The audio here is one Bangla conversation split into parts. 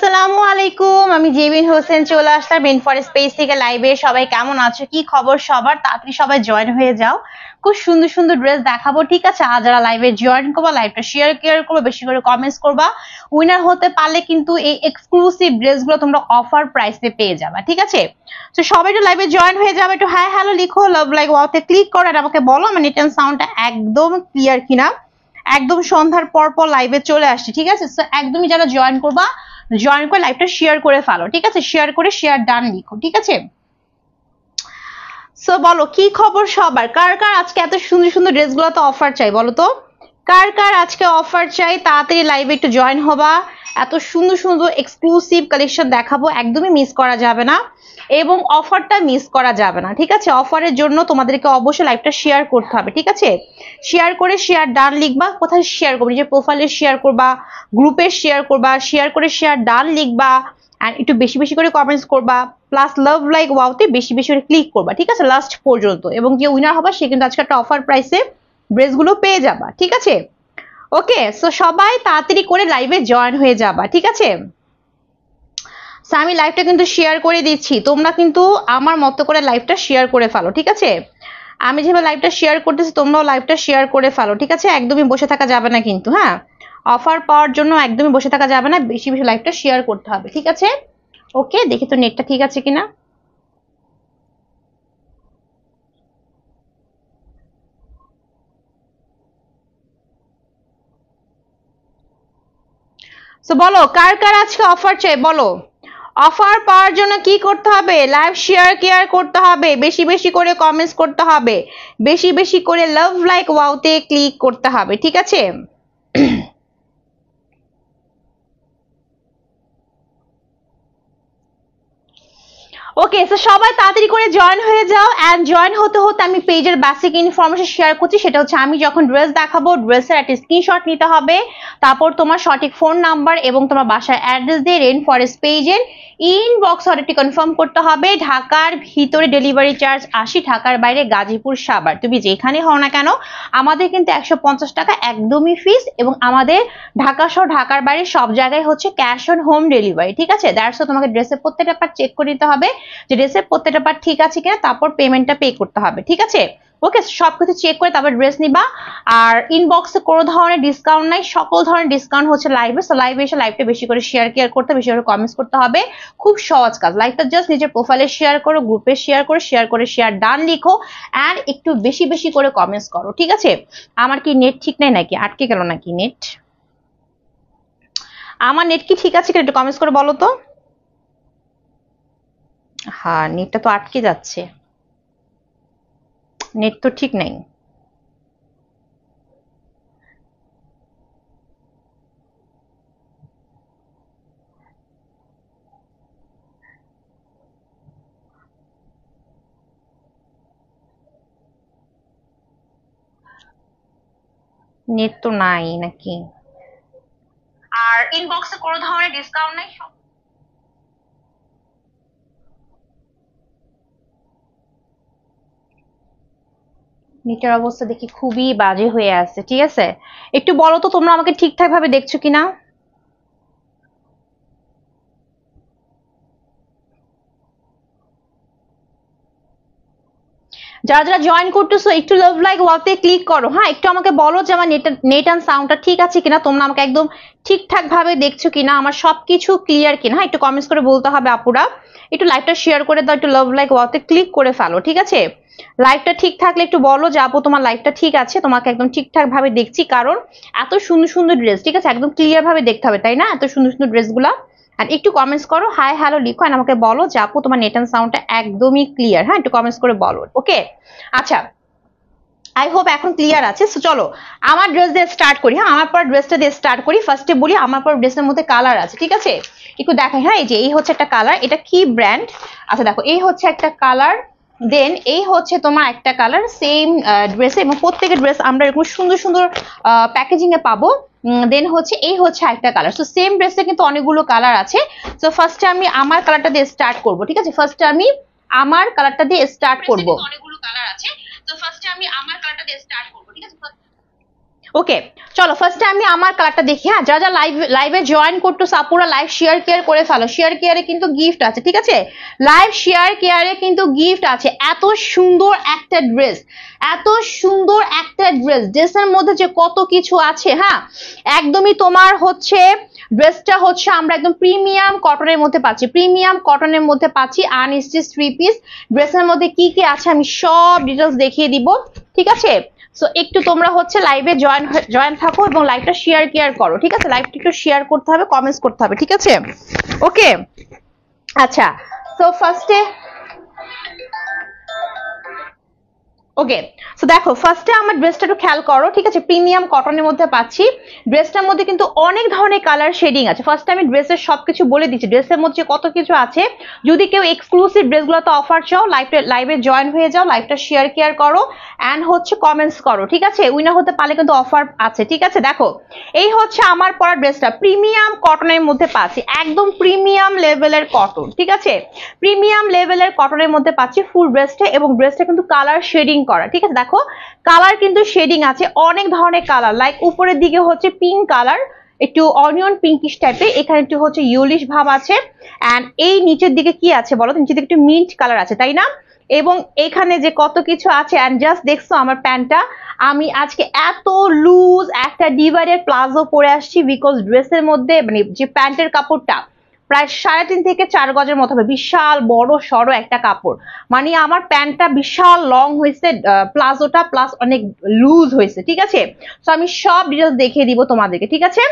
আসসালামু আলাইকুম, আমি জেবিন হোসেন চলে আসলাম মেন ফর স্পেস থেকে লাইভে। সবাই কেমন আছো, কি খবর সবার? তাড়াতাড়ি সবাই জয়েন হয়ে যাও, খুব সুন্দর সুন্দর ড্রেস দেখাবো, ঠিক আছে? আর যারা লাইভে জয়েন করবা, লাইভটা শেয়ার করবা, বেশি করে কমেন্টস করবা। উইনার হতে পারলে কিন্তু এই এক্সক্লুসিভ ড্রেসগুলো তোমরা অফার প্রাইসে পেয়ে যাবে, ঠিক আছে? তো সবাই একটু লাইভে জয়েন হয়ে যাবে, একটু হাই হ্যালো লিখো, লাভ লাইক ওয়াওতে ক্লিক করো আর আমাকে বলো আমার নেট এন্ড সাউন্ডটা একদম ক্লিয়ার কিনা। একদম সন্ধ্যার পর পর লাইভে চলে আসছি, ঠিক আছে? সো একদমই যারা জয়েন করবা, জয়েন করে লাইভটা শেয়ার করে ফেলো, ঠিক আছে? শেয়ার করে শেয়ার ডান লিখো, ঠিক আছে? সো বলো কি খবর সবার, কার কার আজকে এত সুন্দর সুন্দর ড্রেসগুলো তো অফার চাই, বলো তো কার কার আজকে অফার চাই? তাড়াতাড়ি লাইভে একটু জয়েন হবা। এত সুন্দর সুন্দর এক্সক্লুসিভ কালেকশন দেখাবো, একদমই মিস করা যাবে না এবং অফারটা মিস করা যাবে না, ঠিক আছে? অফারের জন্য তোমাদেরকে অবশ্যই লাইভটা শেয়ার করতে হবে, ঠিক আছে? শেয়ার করে শেয়ার ডান লিখবা। কোথায় শেয়ার করবে? নিজের প্রোফাইলে শেয়ার করবা, গ্রুপে শেয়ার করবা, শেয়ার করে শেয়ার ডান লিখবা এন্ড একটু বেশি বেশি করে কমেন্টস করবা, প্লাস লাভ লাইক ওয়াওতে বেশি বেশি করে ক্লিক করবা, ঠিক আছে? লাস্ট পর্যন্ত। এবং যে উইনার হবে সে কিন্তু আজকে একটা অফার প্রাইসে ড্রেসগুলো পেয়ে যাবা, ঠিক আছে? ওকে, সো সবাই তাড়াতাড়ি করে লাইভে জয়েন হয়ে যাবা, ঠিক আছে? সো আমি লাইভটা কিন্তু শেয়ার করে দিচ্ছি, তোমরা কিন্তু আমার মতো করে লাইভটা শেয়ার করে ফেলো, ঠিক আছে? আমি যেভাবে লাইভটা শেয়ার করতেছি তোমরাও লাইভটা শেয়ার করে ফেলো, ঠিক আছে? একদমই বসে থাকা যাবে না কিন্তু, হ্যাঁ? অফার পাওয়ার জন্য একদমই বসে থাকা যাবে না, বেশি বেশি লাইভটা শেয়ার করতে হবে, ঠিক আছে? ওকে, দেখি তো নেটটা ঠিক আছে কিনা। সো বলো কার কার আজকে অফার চাই, বলো। অফার পাওয়ার জন্য কি করতে হবে? লাইভ শেয়ার করতে হবে, বেশি বেশি করে কমেন্টস করতে হবে, বেশি বেশি করে লাভ লাইক ওয়াওতে ক্লিক করতে হবে, ঠিক আছে? ওকে, সো সবাই তাড়াতাড়ি করে জয়েন হয়ে যাও এন্ড জয়েন হতে হতে আমি পেজের বেসিক ইনফরমেশন শেয়ার করছি। সেটা হচ্ছে আমি যখন ড্রেস দেখাবো ড্রেসের একটা স্ক্রিনশট নিতে হবে, তারপর তোমার সঠিক ফোন নাম্বার এবং তোমার বাসার অ্যাড্রেস দিয়ে রেইন ফরেস্ট পেজের ইনবক্স অর্ডারটি কনফার্ম করতে হবে। ঢাকার ভিতরে ডেলিভারি চার্জ 80, ঢাকার বাইরে গাজীপুর সাভার তুমি যেখানে হও না কেন আমাদের কিন্তু 150 টাকা একদমই ফিস, এবং আমাদের ঢাকা সহ ঢাকার বাইরে সব জায়গায় হচ্ছে ক্যাশ অন হোম ডেলিভারি, ঠিক আছে? দ্যাটস তোমাকে ড্রেসের প্রত্যেকটা পার্ট চেক করে নিতে হবে যে ড্রেসের প্রত্যেকটা পার্ট ঠিক আছে কিনা, তারপর পেমেন্টটা পে করতে হবে, ঠিক আছে? ওকে, সবকিছু চেক করে তারপর ড্রেস নিবা। আর ইনবক্সে কোনো ধরনের ডিসকাউন্ট নাই, সকল ধরনের ডিসকাউন্ট হচ্ছে লাইভে। সো লাইভে এসে লাইভটা বেশি করে শেয়ার করতে, বেশি করে কমেন্টস করতে হবে। খুব সহজ কাজ, লাইভটা জাস্ট নিজের প্রোফাইলে শেয়ার করো, গ্রুপে শেয়ার করে শেয়ার ডান লিখো এন্ড একটু বেশি বেশি করে কমেন্টস করো, ঠিক আছে? আমার কি নেট ঠিক নাই নাকি, আটকে গেল নাকি নেট? আমার নেট কি ঠিক আছে কিনা একটু কমেন্টস করে বলো তো। হ্যাঁ, নেটটা তো আটকে যাচ্ছে, নেট তো ঠিক নাই। নেট তো নাই নাকি? আর ইনবক্সে কোনো ধরনের ডিসকাউন্ট নাই। নেটের অবস্থা দেখি খুবই বাজে হয়ে আছে, ঠিক আছে? একটু বলো তো তোমরা আমাকে ঠিকঠাক ভাবে দেখছো কিনা। যারা যারা জয়েন করতেছো একটু লাভ লাইক ওয়াতে ক্লিক করো, হ্যাঁ? একটু আমাকে বলো যে আমার নেট এন্ড সাউন্ডটা ঠিক আছে কিনা, তোমরা আমাকে একদম ঠিকঠাক ভাবে দেখছো কিনা, আমার সবকিছু ক্লিয়ার কিনা, হ্যাঁ? একটু কমেন্টস করে বলতে হবে আপুরা। একটু লাইভটা শেয়ার করে দাও, একটু লাভ লাইক ওয়াতে ক্লিক করে ফেলো, ঠিক আছে? লাইভটা ঠিক থাকলে একটু বলো যে আপু তোমার লাইভটা ঠিক আছে, তোমাকে একদম ঠিকঠাক ভাবে দেখছি, কারণ এত সুন্দর সুন্দর ড্রেস, ঠিক আছে? একদম ক্লিয়ার ভাবে দেখতে হবে, তাই না? এত সুন্দর সুন্দর ড্রেসগুলা। আর একটু কমেন্টস করো, হাই হ্যালো লিখো আর আমাকে বলো যে আপু তোমার নেট এন্ড সাউন্ডটা একদমই ক্লিয়ার, হ্যাঁ? একটু কমেন্টস করে বলো, ওকে? আচ্ছা, আই হোপ এখন ক্লিয়ার আছে। সো চলো আমার ড্রেস দিয়ে স্টার্ট করি, হ্যাঁ? আমার পর ড্রেসটা দিয়ে স্টার্ট করি। ফার্স্টে বলি আমার পর ড্রেসের মধ্যে কালার আছে, ঠিক আছে? একটু দেখাই, হ্যাঁ? এই যে এই হচ্ছে একটা কালার, এটা কি ব্র্যান্ড? আচ্ছা দেখো, এই হচ্ছে একটা কালার, দেন এই হচ্ছে তোমার একটা কালার সেম ড্রেসে, এবং প্রত্যেকের ড্রেস আমরা এরকম সুন্দর সুন্দর প্যাকেজিং এ পাবো। দেন হচ্ছে এই হচ্ছে একটা কালার। সো সেম ড্রেসে কিন্তু অনেকগুলো কালার আছে। সো ফার্স্টে আমি আমার কালারটা দিয়ে স্টার্ট করব, ঠিক আছে? ফার্স্টে আমি আমার কালারটা দিয়ে স্টার্ট করব। অনেকগুলো কালার আছে, তো ফার্স্টে আমি আমার কালারটা দিয়ে স্টার্ট করব, ঠিক আছে? ওকে চলো ফার্স্টে আমি আমার কালারটা দেখি। হ্যাঁ, যারা যারা লাইভে জয়েন করতেছো আপুরা লাইভ শেয়ার কেয়ার করে ফেলো। শেয়ার কেয়ারে কিন্তু গিফট আছে, ঠিক আছে? লাইভ শেয়ার কেয়ারে কিন্তু গিফট আছে। এত সুন্দর একটা ড্রেস, এত সুন্দর একটা ড্রেসের মধ্যে যে কত কিছু আছে। হ্যাঁ, একদমই তোমার হচ্ছে ড্রেসটা হচ্ছে আমরা একদম প্রিমিয়াম কটনের মধ্যে পাচ্ছি, প্রিমিয়াম কটনের মধ্যে পাচ্ছি আনস্টিচ 3 পিস। ড্রেসের মধ্যে কি কি আছে আমি সব ডিটেলস দেখিয়ে দিব, ঠিক আছে? সো একটু তোমরা হচ্ছে লাইভে জয়েন থাকো এবং লাইভটা শেয়ার কেয়ার করো, ঠিক আছে? লাইভটা একটু শেয়ার করতে হবে, কমেন্টস করতে হবে, ঠিক আছে? ওকে আচ্ছা, সো ফার্স্টে ওকে সো দেখো ফার্স্টে আমার ড্রেসটা একটু খেয়াল করো, ঠিক আছে? প্রিমিয়াম কটনের মধ্যে পাচ্ছি। ড্রেসটার মধ্যে কিন্তু অনেক ধরনের কালার শেডিং আছে। ফার্স্টে আমি ড্রেসের সবকিছু বলে দিচ্ছি, ড্রেসের মধ্যে কত কিছু আছে। যদি কেউ এক্সক্লুসিভ ড্রেসগুলোতে অফার চাও, লাইভে জয়েন হয়ে যাও, লাইভটা শেয়ার কেয়ার করো অ্যান্ড হচ্ছে কমেন্টস করো, ঠিক আছে? উইনার হতে পারলে কিন্তু অফার আছে, ঠিক আছে? দেখো এই হচ্ছে আমার পরা ড্রেসটা, প্রিমিয়াম কটনের মধ্যে পাচ্ছি, একদম প্রিমিয়াম লেভেলের কটন, ঠিক আছে? প্রিমিয়াম লেভেলের কটনের মধ্যে পাচ্ছি ফুল ড্রেসটা, এবং ড্রেসটা কিন্তু কালার শেডিং করা, ঠিক আছে? দেখো কালার কিন্তু শেডিং আছে, অনেক ধরনের কালার। লাইক উপরের দিকে হচ্ছে পিঙ্ক কালার, একটু অনিয়ন পিঙ্কিশ টাইপের, এখানে একটু হচ্ছে ইউলিশ ভাব আছে, এন্ড এই নিচের দিকে কি আছে বলো? নিচের দিকে একটু মিন্ট কালার আছে, তাই না? এবং এখানে যে কত কিছু আছে, এন্ড জাস্ট দেখছো আমার প্যান্টটা, আমি আজকে এত লুজ একটা ডিভাইডেড প্লাজো পরে আসছি বিকজ ড্রেসের মধ্যে মানে যে প্যান্টের কাপড়টা প্রায় 3.5 থেকে 4 গজের মতো হবে, বিশাল বড় সড়ো একটা কাপড়। মানে আমার প্যান্টটা বিশাল লং হয়েছে, প্লাজোটা প্লাস অনেক লুজ হয়েছে, ঠিক আছে? তো আমি সব ডিটেলস দেখিয়ে দিব তোমাদেরকে, ঠিক আছে?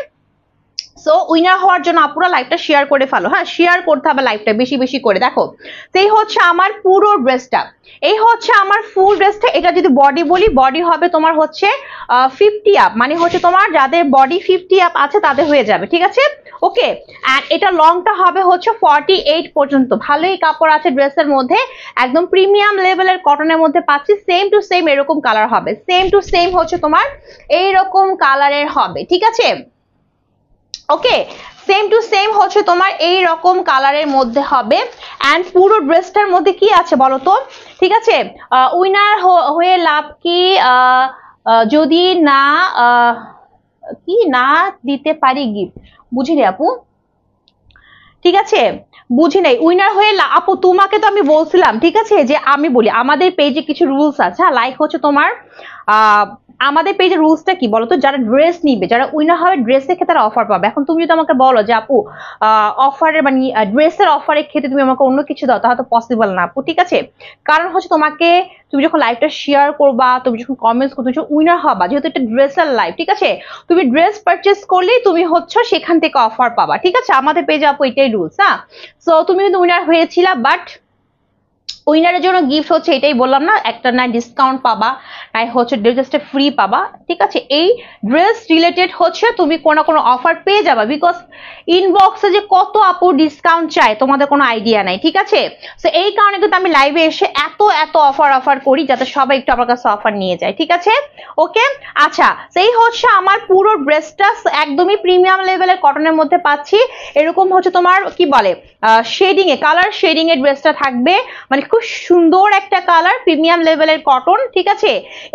সো উইনার হওয়ার জন্য আপুরা লাইভটা শেয়ার করে ফেলো। হ্যাঁ, শেয়ার করতে হবে লাইভটা বেশি বেশি করে। দেখো এই হচ্ছে আমার পুরো ড্রেসটা, এই হচ্ছে আমার ফুল ড্রেসটা। এটা যদি বডি বলি, বডি হবে তোমার হচ্ছে 50 আপ, মানে হচ্ছে তোমার যাদের বডি 50 আপ আছে তাদের হয়ে যাবে, ঠিক আছে? ওকে, এন্ড এটা লংটা হবে হচ্ছে 48 পর্যন্ত। ভালোই কাপড় আছে ড্রেসের মধ্যে, একদম প্রিমিয়াম লেভেলের কটনের মধ্যে পাচ্ছি। সেম টু সেম এরকম কালার হবে, সেম টু সেম হচ্ছে তোমার এইরকম কালারের হবে, ঠিক আছে? ওকে, সেম টু সেম হচ্ছে তোমার এই রকম কালারের মধ্যে হবে। এন্ড পুরো ড্রেসটার মধ্যে কি আছে বলো তো, ঠিক আছে? উইনার হয়ে লাভ কি যদি না কি না দিতে পারি গিফট? বুঝিনি আপু, ঠিক আছে? বুঝি নাই। উইনার হয়ে আপু তোমাকে তো আমি বলছিলাম, ঠিক আছে, যে আমি বলি আমাদের পেজে কিছু রুলস আছে। লাইক হচ্ছে তোমার আমাদের পেজের রুলসটা কি বলতো? যারা ড্রেস নিবে, যারা উইনার হবে ড্রেসের ক্ষেত্রে তারা অফার পাবে। এখন তুমি যদি আমাকে বলো যে আপু অফারের মানে ড্রেসের অফারের ক্ষেত্রে তুমি আমাকে অন্য কিছু দাও, তাহলে তো পসিবল না আপু, ঠিক আছে? কারণ হচ্ছে তোমাকে, তুমি যখন লাইভটা শেয়ার করবা, তুমি যখন কমেন্টস করবে, তুমি যখন উইনার হবা, যেহেতু এটা ড্রেসের লাইভ, ঠিক আছে? তুমি ড্রেস পারচেস করলেই তুমি হচ্ছে সেখান থেকে অফার পাবা, ঠিক আছে? আমাদের পেজে আপু এটাই রুলস। হ্যাঁ, সো তুমি কিন্তু উইনার হয়েছিলা, বাট উইনারের জন্য গিফট হচ্ছে এটাই বললাম না, একটা না ডিসকাউন্ট পাবা, নাই হচ্ছে ড্রেসটা ফ্রি পাবা, ঠিক আছে? এই ড্রেস রিলেটেড হচ্ছে তুমি কোনো কোনো অফার পেয়ে যাবা, বিকজ ইনবক্সে যে কত আপু ডিসকাউন্ট চাই তোমাদের কোনো আইডিয়া নাই, ঠিক আছে? সো এই কারণে কিন্তু আমি লাইভে এসে এত এত অফার করি যাতে সবাই একটু আমার কাছে অফার নিয়ে যায়, ঠিক আছে? ওকে আচ্ছা, সেই হচ্ছে আমার পুরো ড্রেসটা একদমই প্রিমিয়াম লেভেলের কটনের মধ্যে পাচ্ছি। এরকম হচ্ছে তোমার কি বলে শেডিং এ, কালার শেডিং এর ড্রেসটা থাকবে, মানে খুব সুন্দর একটা কালার, প্রিমিয়াম লেভেলের কটন, ঠিক আছে?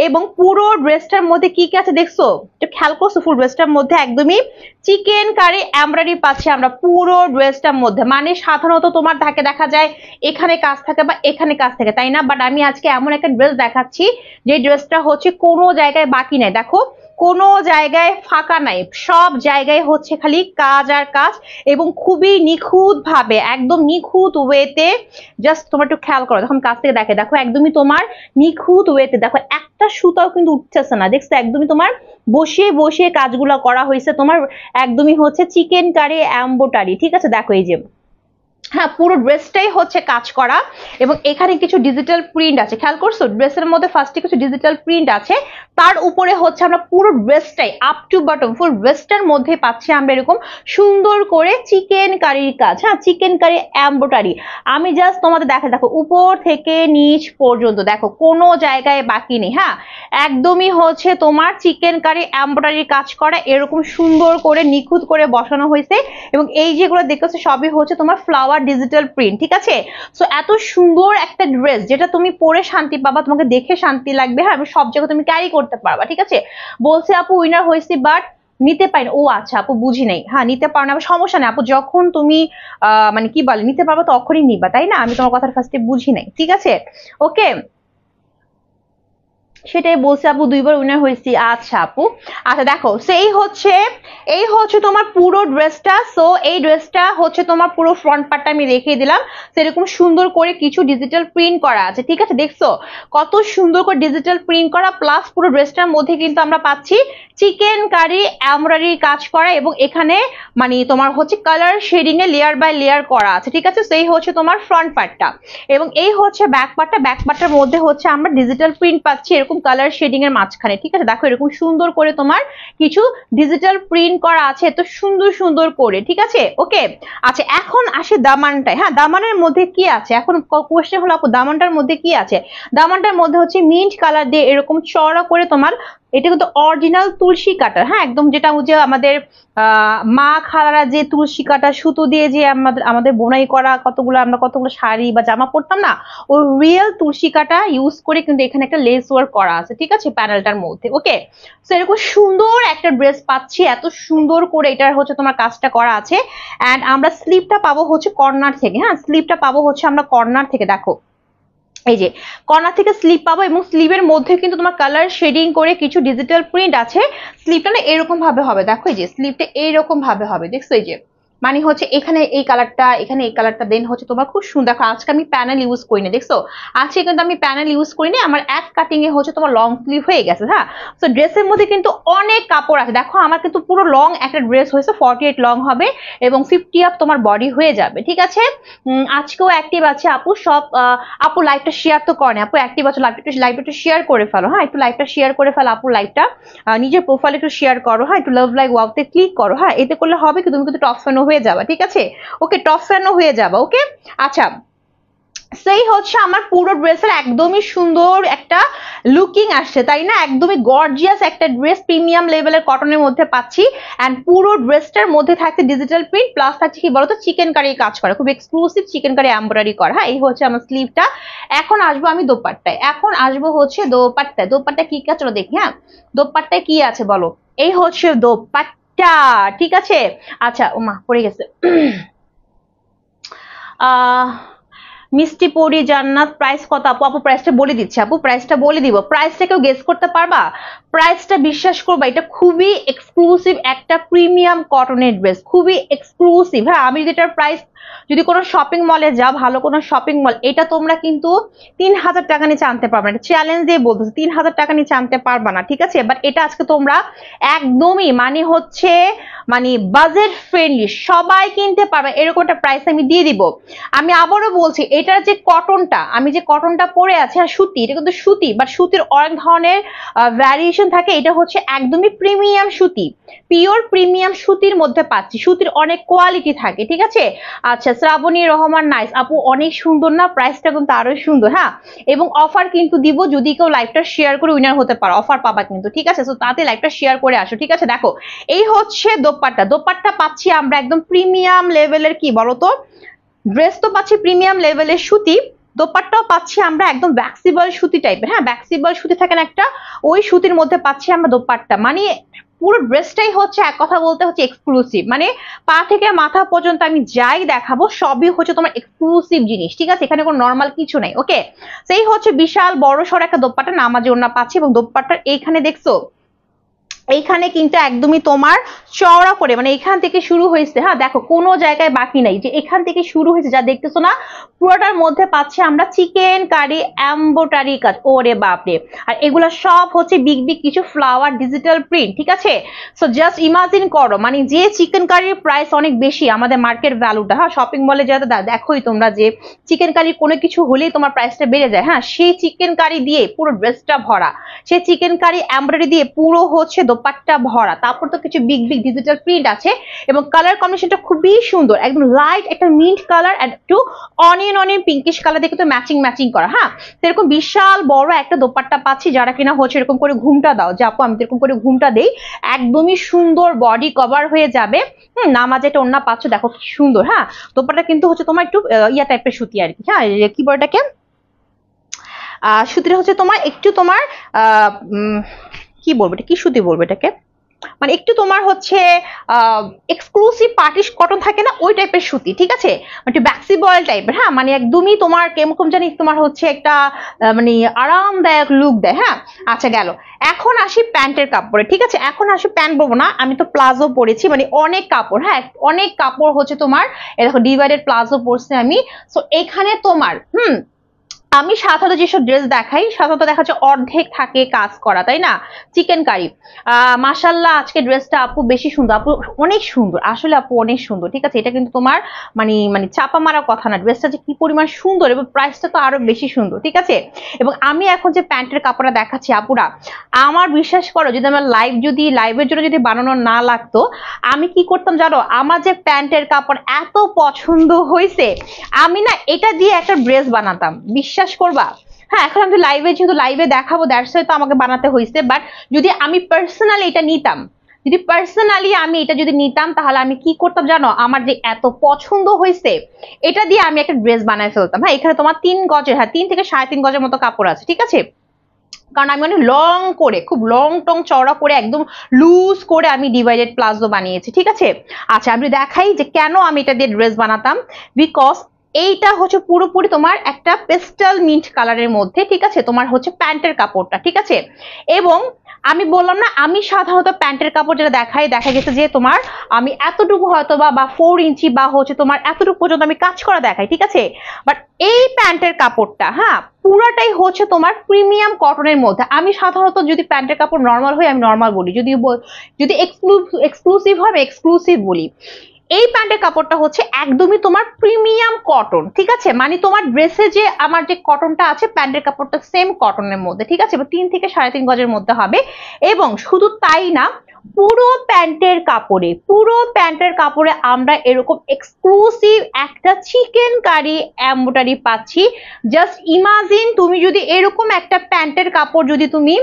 এবং পুরো ড্রেসটার মধ্যে কি কি আছে দেখছো? একটু খেয়াল করছো? ফুল ড্রেসটার মধ্যে একদমই চিকেন কারি এমব্রয়ডারি পাচ্ছি আমরা পুরো ড্রেসটার মধ্যে। মানে সাধারণত তোমার থাকে দেখা যায় এখানে কাজ থাকে বা এখানে কাজ থাকে, তাই না? বাট আমি আজকে এমন একটা ড্রেস দেখাচ্ছি যে ড্রেসটা হচ্ছে কোনো জায়গায় বাকি নাই। দেখো কোনো জায়গায় ফাঁকা নাই, সব জায়গায় হচ্ছে খালি কাজ আর কাজ, এবং খুবই নিখুঁত ভাবে, একদম নিখুঁত ওয়েতে। জাস্ট তোমার একটু খেয়াল করো, যখন কাছ থেকে দেখে দেখো একদমই তোমার নিখুঁত ওয়েতে, দেখো একটা সুতাও কিন্তু উঠতেছে না, দেখছো? একদমই তোমার বসিয়ে বসিয়ে কাজগুলো করা হয়েছে, তোমার একদমই হচ্ছে চিকেন কারি এমব্রয়ডারি, ঠিক আছে? দেখো এই যে, হ্যাঁ, পুরো ড্রেসটাই হচ্ছে কাজ করা, এবং এখানে কিছু ডিজিটাল প্রিন্ট আছে, খেয়াল করছো? ড্রেসের মধ্যে ফার্স্টে কিছু ডিজিটাল প্রিন্ট আছে, তার উপরে হচ্ছে আমরা পুরো ড্রেসটাই আপ টু বটম ফুল ড্রেসটার মধ্যে পাচ্ছি আমরা এরকম সুন্দর করে চিকেন কারির কাজ। হ্যাঁ, চিকেন কারি এমব্রয়ডারি। আমি জাস্ট তোমাদের দেখা, দেখো উপর থেকে নিচ পর্যন্ত দেখো কোনো জায়গায় বাকি নেই। হ্যাঁ, একদমই হচ্ছে তোমার চিকেন কারি এমব্রয়ডারির কাজ করা, এরকম সুন্দর করে নিখুঁত করে বসানো হয়েছে, এবং এই যেগুলো দেখতেছো সবই হচ্ছে তোমার ফ্লাওয়ার ফ্লাওয়ার ডিজিটাল প্রিন্ট, ঠিক আছে। সো এত সুন্দর একটা ড্রেস যেটা তুমি পরে শান্তি পাবা, তোমাকে দেখে শান্তি লাগবে, হ্যাঁ সব জায়গায় তুমি ক্যারি করতে পারবা, ঠিক আছে। বলছে আপু উইনার হয়েছি বাট নিতে পারি, ও আচ্ছা আপু বুঝি নাই, হ্যাঁ নিতে পারো না সমস্যা নেই আপু, যখন তুমি মানে কি বলে নিতে পারবা তখনই নিবা, তাই না, আমি তোমার কথা ফার্স্টে বুঝি নাই, ঠিক আছে ওকে। সেটাই বলছে আপু 2বার উইনার হয়েছি, আচ্ছা আপু। আচ্ছা দেখো এই হচ্ছে তোমার পুরো ড্রেসটা। সো এই ড্রেসটা হচ্ছে তোমার পুরো ফ্রন্ট পার্টটা আমি দেখিয়ে দিলাম, সেরকম সুন্দর করে কিছু ডিজিটাল প্রিন্ট করা আছে, ঠিক আছে। দেখছো কত সুন্দর করে ডিজিটাল প্রিন্ট করা, প্লাস পুরো ড্রেসটার মধ্যে কিন্তু আমরা পাচ্ছি চিকেন কারি এমব্রয়ডারি কাজ করা, এবং এখানে মানে তোমার হচ্ছে কালার শেডিং এ লেয়ার বাই লেয়ার করা আছে, ঠিক আছে। সেই হচ্ছে তোমার ফ্রন্ট পার্টটা, এবং এই হচ্ছে ব্যাক পার্টটা। ব্যাক পার্টটার মধ্যে হচ্ছে আমরা ডিজিটাল প্রিন্ট পাচ্ছি এরকম কালার শেডিং এর মাঝখানে, ঠিক আছে। দেখো এরকম সুন্দর করে তোমার কিছু ডিজিটাল প্রিন্ট করা আছে এত সুন্দর সুন্দর করে, ঠিক আছে ওকে। আচ্ছা এখন আসে দামানটায়, হ্যাঁ দামানের মধ্যে কি আছে, এখন কোয়েশ্চেন হলো আপু দামানটার মধ্যে কি আছে। দামানটার মধ্যে হচ্ছে মিন্ট কালার দিয়ে এরকম চওড়া করে তোমার, এটা কিন্তু অরিজিনাল তুলসী কাটার, হ্যাঁ একদম যেটা যে আমাদের মা খালারা যে তুলসী কাটা সুতো দিয়ে যে আমাদের বোনাই করা কতগুলো শাড়ি বা জামা পরতাম না, ওই রিয়েল তুলসী কাটা ইউজ করে কিন্তু এখানে একটা লেস ওয়ার্ক করা আছে, ঠিক আছে প্যানেলটার মধ্যে ওকে। সো এরকম সুন্দর একটা ড্রেস পাচ্ছি, এত সুন্দর করে এটার হচ্ছে তোমার কাজটা করা আছে। এন্ড আমরা স্লিপটা পাবো হচ্ছে কর্নার থেকে, হ্যাঁ স্লিপটা পাবো হচ্ছে আমরা কর্নার থেকে, দেখো এই যে কর্নার থেকে স্লিপ পাবো, এবং স্লিভের মধ্যে কিন্তু তোমার কালার শেডিং করে কিছু ডিজিটাল প্রিন্ট আছে। স্লিপটা না এরকম ভাবে হবে, দেখো এই যে স্লিপটা এইরকম ভাবে হবে, দেখছো এই যে মানে হচ্ছে এখানে এই কালারটা, এখানে এই কালারটা, দেন হচ্ছে তোমার খুব সুন্দর। আজকে আমি প্যানেল ইউজ করিনি, দেখছো আজকে কিন্তু আমি প্যানেল ইউজ করিনি, আমার এক কাটিং এ হচ্ছে তোমার লং স্লিভ হয়ে গেছে, হ্যাঁ। তো ড্রেসের মধ্যে কিন্তু অনেক কাপড় আছে, দেখো আমার কিন্তু পুরো লং একটা ড্রেস হয়েছে, 48 লং হবে এবং 50 আপ তোমার বডি হয়ে যাবে, ঠিক আছে। আজকেও অ্যাক্টিভ আছে আপু, সব আপু লাইভটা শেয়ার তো করেন, আপু অ্যাক্টিভ আছে, লাইভটা একটু শেয়ার করে ফেলো, হ্যাঁ একটু লাইভটা শেয়ার করে ফেলো আপু, লাইভটা নিজের প্রোফাইলে একটু শেয়ার করো, হ্যাঁ একটু লাভ লাইক ওয়াওতে ক্লিক করো, হ্যাঁ এতে করলে হবে কি তুমি কিন্তু টপ ফ্যানও হয়ে যাবে, ঠিক আছে ওকে টপ ফ্যানও হয়ে যাবে ওকে। আচ্ছা সেই হচ্ছে আমার পুরো ড্রেসের একদমই সুন্দর একটা লুকিং আসছে, তাই না, একদমই গর্জিয়াস একটা ড্রেস, প্রিমিয়াম লেভেলের কটনের মধ্যে পাচ্ছি। এন্ড পুরো ড্রেসটার মধ্যে থাকছে ডিজিটাল প্রিন্ট, প্লাস থাকছে কি বলতো চিকেন কারি কাজ করা, খুব এক্সক্লুসিভ চিকেন কারি এমব্রয়ডারি করা, হ্যাঁ এই হচ্ছে আমার স্লিভটা। এখন আসবো আমি দোপাট্টায়, এখন আসবো হচ্ছে দোপাট্টা কি কাজ চলো দেখি, হ্যাঁ দোপাট্টায় কি আছে বলো, এই হচ্ছে দোপাট্টা, ঠিক আছে। আচ্ছা ওমা পড়ে গেছে মিষ্টি পরি জান্নাত, প্রাইস কত আপু, আপু প্রাইসটা বলে দিচ্ছি, আপু প্রাইসটা বলে দিব, প্রাইসটা কেউ গেস করতে পারবা, প্রাইসটা বিশ্বাস করবা এটা খুবই এক্সক্লুসিভ একটা প্রিমিয়াম কটনের ড্রেস, খুবই এক্সক্লুসিভ, হ্যাঁ আমি যদি এটার প্রাইস যদি কোনো শপিং মলে যাও, ভালো কোনো শপিং মল, এটা তোমরা কিন্তু 3000 টাকা নিচে আনতে পারবে না, চ্যালেঞ্জ দিয়ে বলতেছি 3000 টাকা নিচে আনতে পারবা না, ঠিক আছে। বাট এটা আজকে তোমরা একদমই মানে হচ্ছে মানে বাজেট ফ্রেন্ডলি সবাই কিনতে পারবে এরকম একটা প্রাইস আমি দিয়ে দিব। আমি আবারও বলছি এটার যে কটনটা, আমি যে কটনটা পরে আছি আর সুতি, এটা কিন্তু সুতি, বাট সুতির অনেক ধরনের ভ্যারিয়েশন থাকে, এটা হচ্ছে একদমই প্রিমিয়াম সুতি, পিওর প্রিমিয়াম সুতির মধ্যে পাচ্ছি, সুতির অনেক কোয়ালিটি থাকে, ঠিক আছে। আচ্ছা শ্রাবণী রহমান নাইস আপু অনেক সুন্দর না, প্রাইসটা কিন্তু আরো সুন্দর, হ্যাঁ এবং অফার কিন্তু দিব, যদি কেউ লাইভটা শেয়ার করে উইনার হতে পারো, অফার পাবা কিন্তু, ঠিক আছে। তো তাতে লাইভটা শেয়ার করে আসো, ঠিক আছে। দেখো এই হচ্ছে দোপাট্টা পাচ্ছি আমরা একদম প্রিমিয়াম লেভেলের, কি বলতো ড্রেস তো পাচ্ছি প্রিমিয়াম লেভেলের সুতি, দোপাট্টাও পাচ্ছি আমরা একদম ব্যাক্সিবল সুতি টাইপের, হ্যাঁ ব্যাক্সিবল সুতি থাকেন একটা, ওই সুতির মধ্যে পাচ্ছি আমরা দোপাট্টা, মানে পুরো ড্রেসটাই হচ্ছে এক কথা বলতে হচ্ছে এক্সক্লুসিভ, মানে পা থেকে মাথা পর্যন্ত আমি যাই দেখাবো সবই হচ্ছে তোমার এক্সক্লুসিভ জিনিস, ঠিক আছে, এখানে কোনো নর্মাল কিছু নাই ওকে। সেই হচ্ছে বিশাল বড় সড় একটা দোপাট্টা, নামাজি ওড়না পাচ্ছি, এবং দোপাট্টার এইখানে দেখছো এইখানে কিন্তু একদমই তোমার চওড়া করে, মানে এখান থেকে শুরু হয়েছে, হ্যাঁ দেখো কোনো জায়গায় বাকি নাই, যে এখান থেকে শুরু হয়েছে যা দেখতেছো না, পুরোটার মধ্যে পাচ্ছি আমরা চিকেন কারি এমব্রয়ডারি কাজ, ওরে বাপরে। আর এগুলা সব হচ্ছে বিগ বিগ কিছু ফ্লাওয়ার ডিজিটাল প্রিন্ট, ঠিক আছে। সো জাস্ট ইমাজিন করো, মানে যে চিকেন কারির প্রাইস অনেক বেশি আমাদের মার্কেট ভ্যালুটা, হ্যাঁ শপিং মলে যাতে দেখোই তোমরা যে চিকেন কারির কোনো কিছু হলেই তোমার প্রাইসটা বেড়ে যায়, হ্যাঁ সেই চিকেন কারি দিয়ে পুরো ড্রেসটা ভরা, সেই চিকেন কারি এমব্রয়ডারি দিয়ে পুরো হচ্ছে দোপাট্টা ভরা, তারপর তো কিছু বিগ বিগ ডিজিটাল প্রিন্ট আছে এবং কালার কম্বিনেশনটা খুবই সুন্দর, একদম লাইট একটা মিন্ট কালার আর একটু অনিয়ন পিঙ্কিশ কালার দেখে তো ম্যাচিং করা। হ্যাঁ, সেরকম বিশাল বড় একটা দোপাট্টা পাচ্ছি, যারা কিনা হচ্ছে এরকম করে ঘুমটা দাও যে আপু আমি এরকম করে ঘুমটা দেই, একদমই সুন্দর বডি কভার হয়ে যাবে। নামাজে একটা ওড়না পাচ্ছ, দেখো কি সুন্দর। হ্যাঁ, দোপাট্টা কিন্তু হচ্ছে তোমার একটু ইয়া টাইপের সুতি আর কি। হ্যাঁ, কি বলে এটাকে, সুতিটা হচ্ছে তোমার একটু তোমার কি বলবো এটা, কি সুতি বলবো এটাকে, মানে একটু তোমার হচ্ছে এক্সক্লুসিভ পার্টি কটন থাকে না, ওই টাইপের সুতি, ঠিক আছে, একটু ব্যাক্সি বয়েল টাইপের। হ্যাঁ, মানে একদমই তোমার কেমন জানি তোমার হচ্ছে একটা মানে আরামদায়ক লুক দেয়। হ্যাঁ, আচ্ছা গেল, এখন আসি প্যান্টের কাপড়ে। ঠিক আছে, এখন আসি প্যান্ট বলবো না, আমি তো প্লাজো পরেছি, মানে অনেক কাপড়। হ্যাঁ, অনেক কাপড় হচ্ছে তোমার, দেখো ডিভাইডেড প্লাজো পরছি আমি। সো এখানে তোমার আমি সাধারণত যেসব ড্রেস দেখাই সাধারণত দেখা যাচ্ছে অর্ধেক থাকে কাজ করা, তাই না, চিকেন কারি। মাশাল্লাহ আজকে ড্রেসটা আপু বেশি সুন্দর, আপু অনেক সুন্দর, আসলে আপু অনেক সুন্দর। ঠিক আছে, এটা কিন্তু তোমার মানে চাপা মারার কথা না, ড্রেসটা যে কি পরিমাণ সুন্দর এবং প্রাইসটা তো আরো বেশি সুন্দর। ঠিক আছে, এবং আমি এখন যে প্যান্টের কাপড়টা দেখাচ্ছি আপুরা, আমার বিশ্বাস করো যদি আমার লাইভের জন্য যদি বানানো না লাগতো, আমি কি করতাম জানো, আমার যে প্যান্টের কাপড় এত পছন্দ হয়েছে, আমি না এটা দিয়ে একটা ড্রেস বানাতাম, বিশ্বাস করবা। হ্যাঁ, এখন আমি যেহেতু লাইভে দেখাবো, দ্যাটস ওয়াই তো আমাকে বানাতে হয়েছে। বাট যদি আমি পার্সোনালি এটা নিতাম, তাহলে আমি কি করতাম জানো, আমার যে এত পছন্দ হয়েছে এটা দিয়ে আমি একটা ড্রেস বানায় ফেলতাম। হ্যাঁ, এখানে তোমার 3 গজের, হ্যাঁ 3 থেকে 3.5 গজের মতো কাপড় আছে। ঠিক আছে, কারণ আমি অনেক লং করে, খুব লং টং চওড়া করে, একদম লুজ করে আমি ডিভাইডেড প্লাজো বানিয়েছি। ঠিক আছে, আচ্ছা আমি দেখাই যে কেন আমি এটা দিয়ে ড্রেস বানাতাম। বিকজ এইটা হচ্ছে পুরোপুরি তোমার একটা পেস্টাল মিন্ট কালারের মধ্যে। ঠিক আছে, তোমার হচ্ছে প্যান্টের কাপড়টা। ঠিক আছে, এবং আমি বললাম না, আমি সাধারণত প্যান্টের কাপড় যেটা দেখা গেছে যে তোমার আমি এতটুকু হয়তো বা 4 ইঞ্চি বা হচ্ছে তোমার এতটুকু পর্যন্ত আমি কাজ করা দেখাই। ঠিক আছে, বাট এই প্যান্টের কাপড়টা হ্যাঁ পুরাটাই হচ্ছে তোমার প্রিমিয়াম কটনের মধ্যে। আমি সাধারণত যদি প্যান্টের কাপড় নর্মাল হয় আমি নর্মাল বলি, যদি এক্সক্লুসিভ হয় আমি এক্সক্লুসিভ বলি। এই প্যান্টের কাপড়টা হচ্ছে একদমই তোমার প্রিমিয়াম কটন। ঠিক আছে, মানে তোমার ড্রেসে যে আমার যে কটনটা আছে, প্যান্টের কাপড়টা সেম কটনের মধ্যে। ঠিক আছে, 3 থেকে 3.5 গজের মধ্যে হবে। এবং শুধু তাই না, পুরো প্যান্টের কাপড়ে আমরা এরকম এক্সক্লুসিভ একটা চিকেন কারি এমব্রয়ডারি পাচ্ছি। জাস্ট ইমাজিন, তুমি যদি এরকম একটা প্যান্টের কাপড় যদি তুমি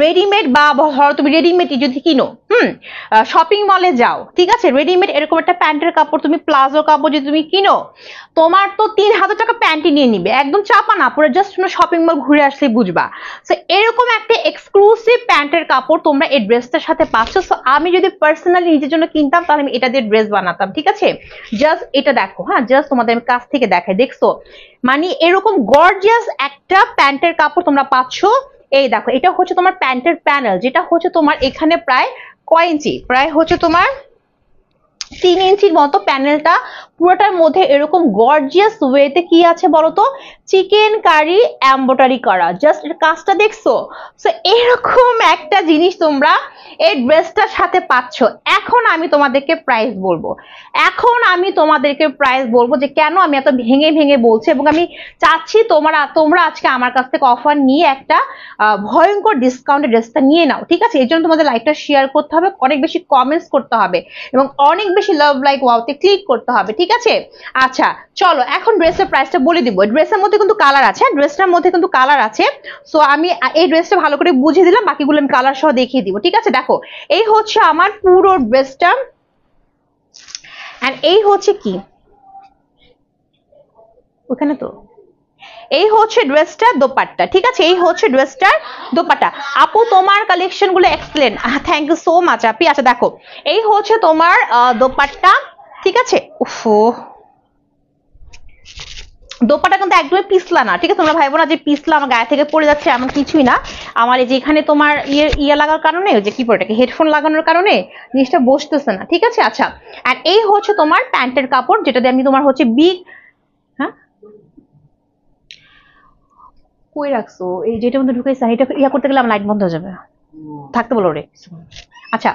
রেডিমেড বা ধরো তুমি রেডিমেড যদি কিনো, শপিং মলে যাও, ঠিক আছে, রেডিমেড এরকম একটা প্যান্টের কাপড় তুমি প্লাজো কাপড় যদি তুমি কিনো, তোমার তো 3000 টাকা প্যান্টই নিয়ে নিবে, একদম চাপা না, পুরো জাস্ট শপিং মল ঘুরে আসলেই বুঝবা। সো এরকম একটা এক্সক্লুসিভ প্যান্টের কাপড় তোমরা এই ড্রেসটার সাথে পাচ্ছ। সো আমি যদি পার্সোনালি নিজের জন্য কিনতাম তাহলে আমি এটা দিয়ে ড্রেস বানাতাম। ঠিক আছে, জাস্ট এটা দেখো, হ্যাঁ জাস্ট তোমাদের আমি কাছ থেকে দেখাই, দেখছো মানে এরকম গর্জিয়াস একটা প্যান্টের কাপড় তোমরা পাচ্ছ। এই দেখো, এটা হচ্ছে তোমার প্যান্টের প্যানেল, যেটা হচ্ছে তোমার এখানে প্রায় কয় ইঞ্চি, প্রায় হচ্ছে তোমার 3 ইঞ্চির মতো প্যানেলটা, পুরোটার মধ্যে এরকম গর্জিয়াস ওয়েতে কি আছে বলতো, চিকেন কারি এমব্রয়ডারি করা। জাস্ট এর কাজটা দেখছো। সো এরকম একটা জিনিস তোমরা এই ড্রেসটার সাথে পাচ্ছ। এখন আমি তোমাদেরকে প্রাইস বলবো, যে কেন আমি এত ভেঙে বলছি, এবং আমি চাচ্ছি তোমরা আজকে আমার কাছ থেকে অফার নিয়ে একটা ভয়ঙ্কর ডিসকাউন্টে ড্রেসটা নিয়ে নাও। ঠিক আছে, এই জন্য তোমাদের লাইকটা শেয়ার করতে হবে, অনেক বেশি কমেন্টস করতে হবে এবং অনেক বেশি লাভ লাইক ওয়াওতে ক্লিক করতে হবে। ঠিক আছে, আচ্ছা চলো এখন ড্রেসের প্রাইসটা বলে দিব। ড্রেসের মধ্যে কিন্তু কালার আছে, ড্রেসটার মধ্যে কিন্তু কালার আছে। সো আমি এই ড্রেসটা ভালো করে বুঝিয়ে দিলাম, বাকিগুলো আমি কালার সহ দেখিয়ে দিব। ঠিক আছে, দেখো এই হচ্ছে আমার পুরো ড্রেসটা, এন্ড এই হচ্ছে কি ওখানে তো এই হচ্ছে ড্রেসটার দোপাট্টা। ঠিক আছে, এই হচ্ছে ড্রেসটার দোপাট্টা। আপু তোমার কালেকশন গুলো excellent, thank you so much আপি। আচ্ছা দেখো, এই হচ্ছে তোমার দোপাট্টা। ঠিক আছে, উফো দোপাটা কিন্তু একদমই পিছলা না। ঠিক আছে, তোমরা ভাইবো না যে পিছলা আমার গায়ে থেকে পড়ে যাচ্ছে, এমন কিছুই না। আমার এই যে এখানে তোমার ইয়ে লাগার কারণে, যে কি পড়ে হেডফোন লাগানোর কারণে জিনিসটা বসতেছে না। ঠিক আছে, আচ্ছা আর এই হচ্ছে তোমার প্যান্টের কাপড়, যেটা দিয়ে আমি তোমার হচ্ছে হ্যাঁ কই রাখছো, এই যেটার মধ্যে ঢুকাইছে, এটা ইয়া করতে গেলে আমার লাইট বন্ধ হয়ে যাবে, থাকতে বলো রে। আচ্ছা,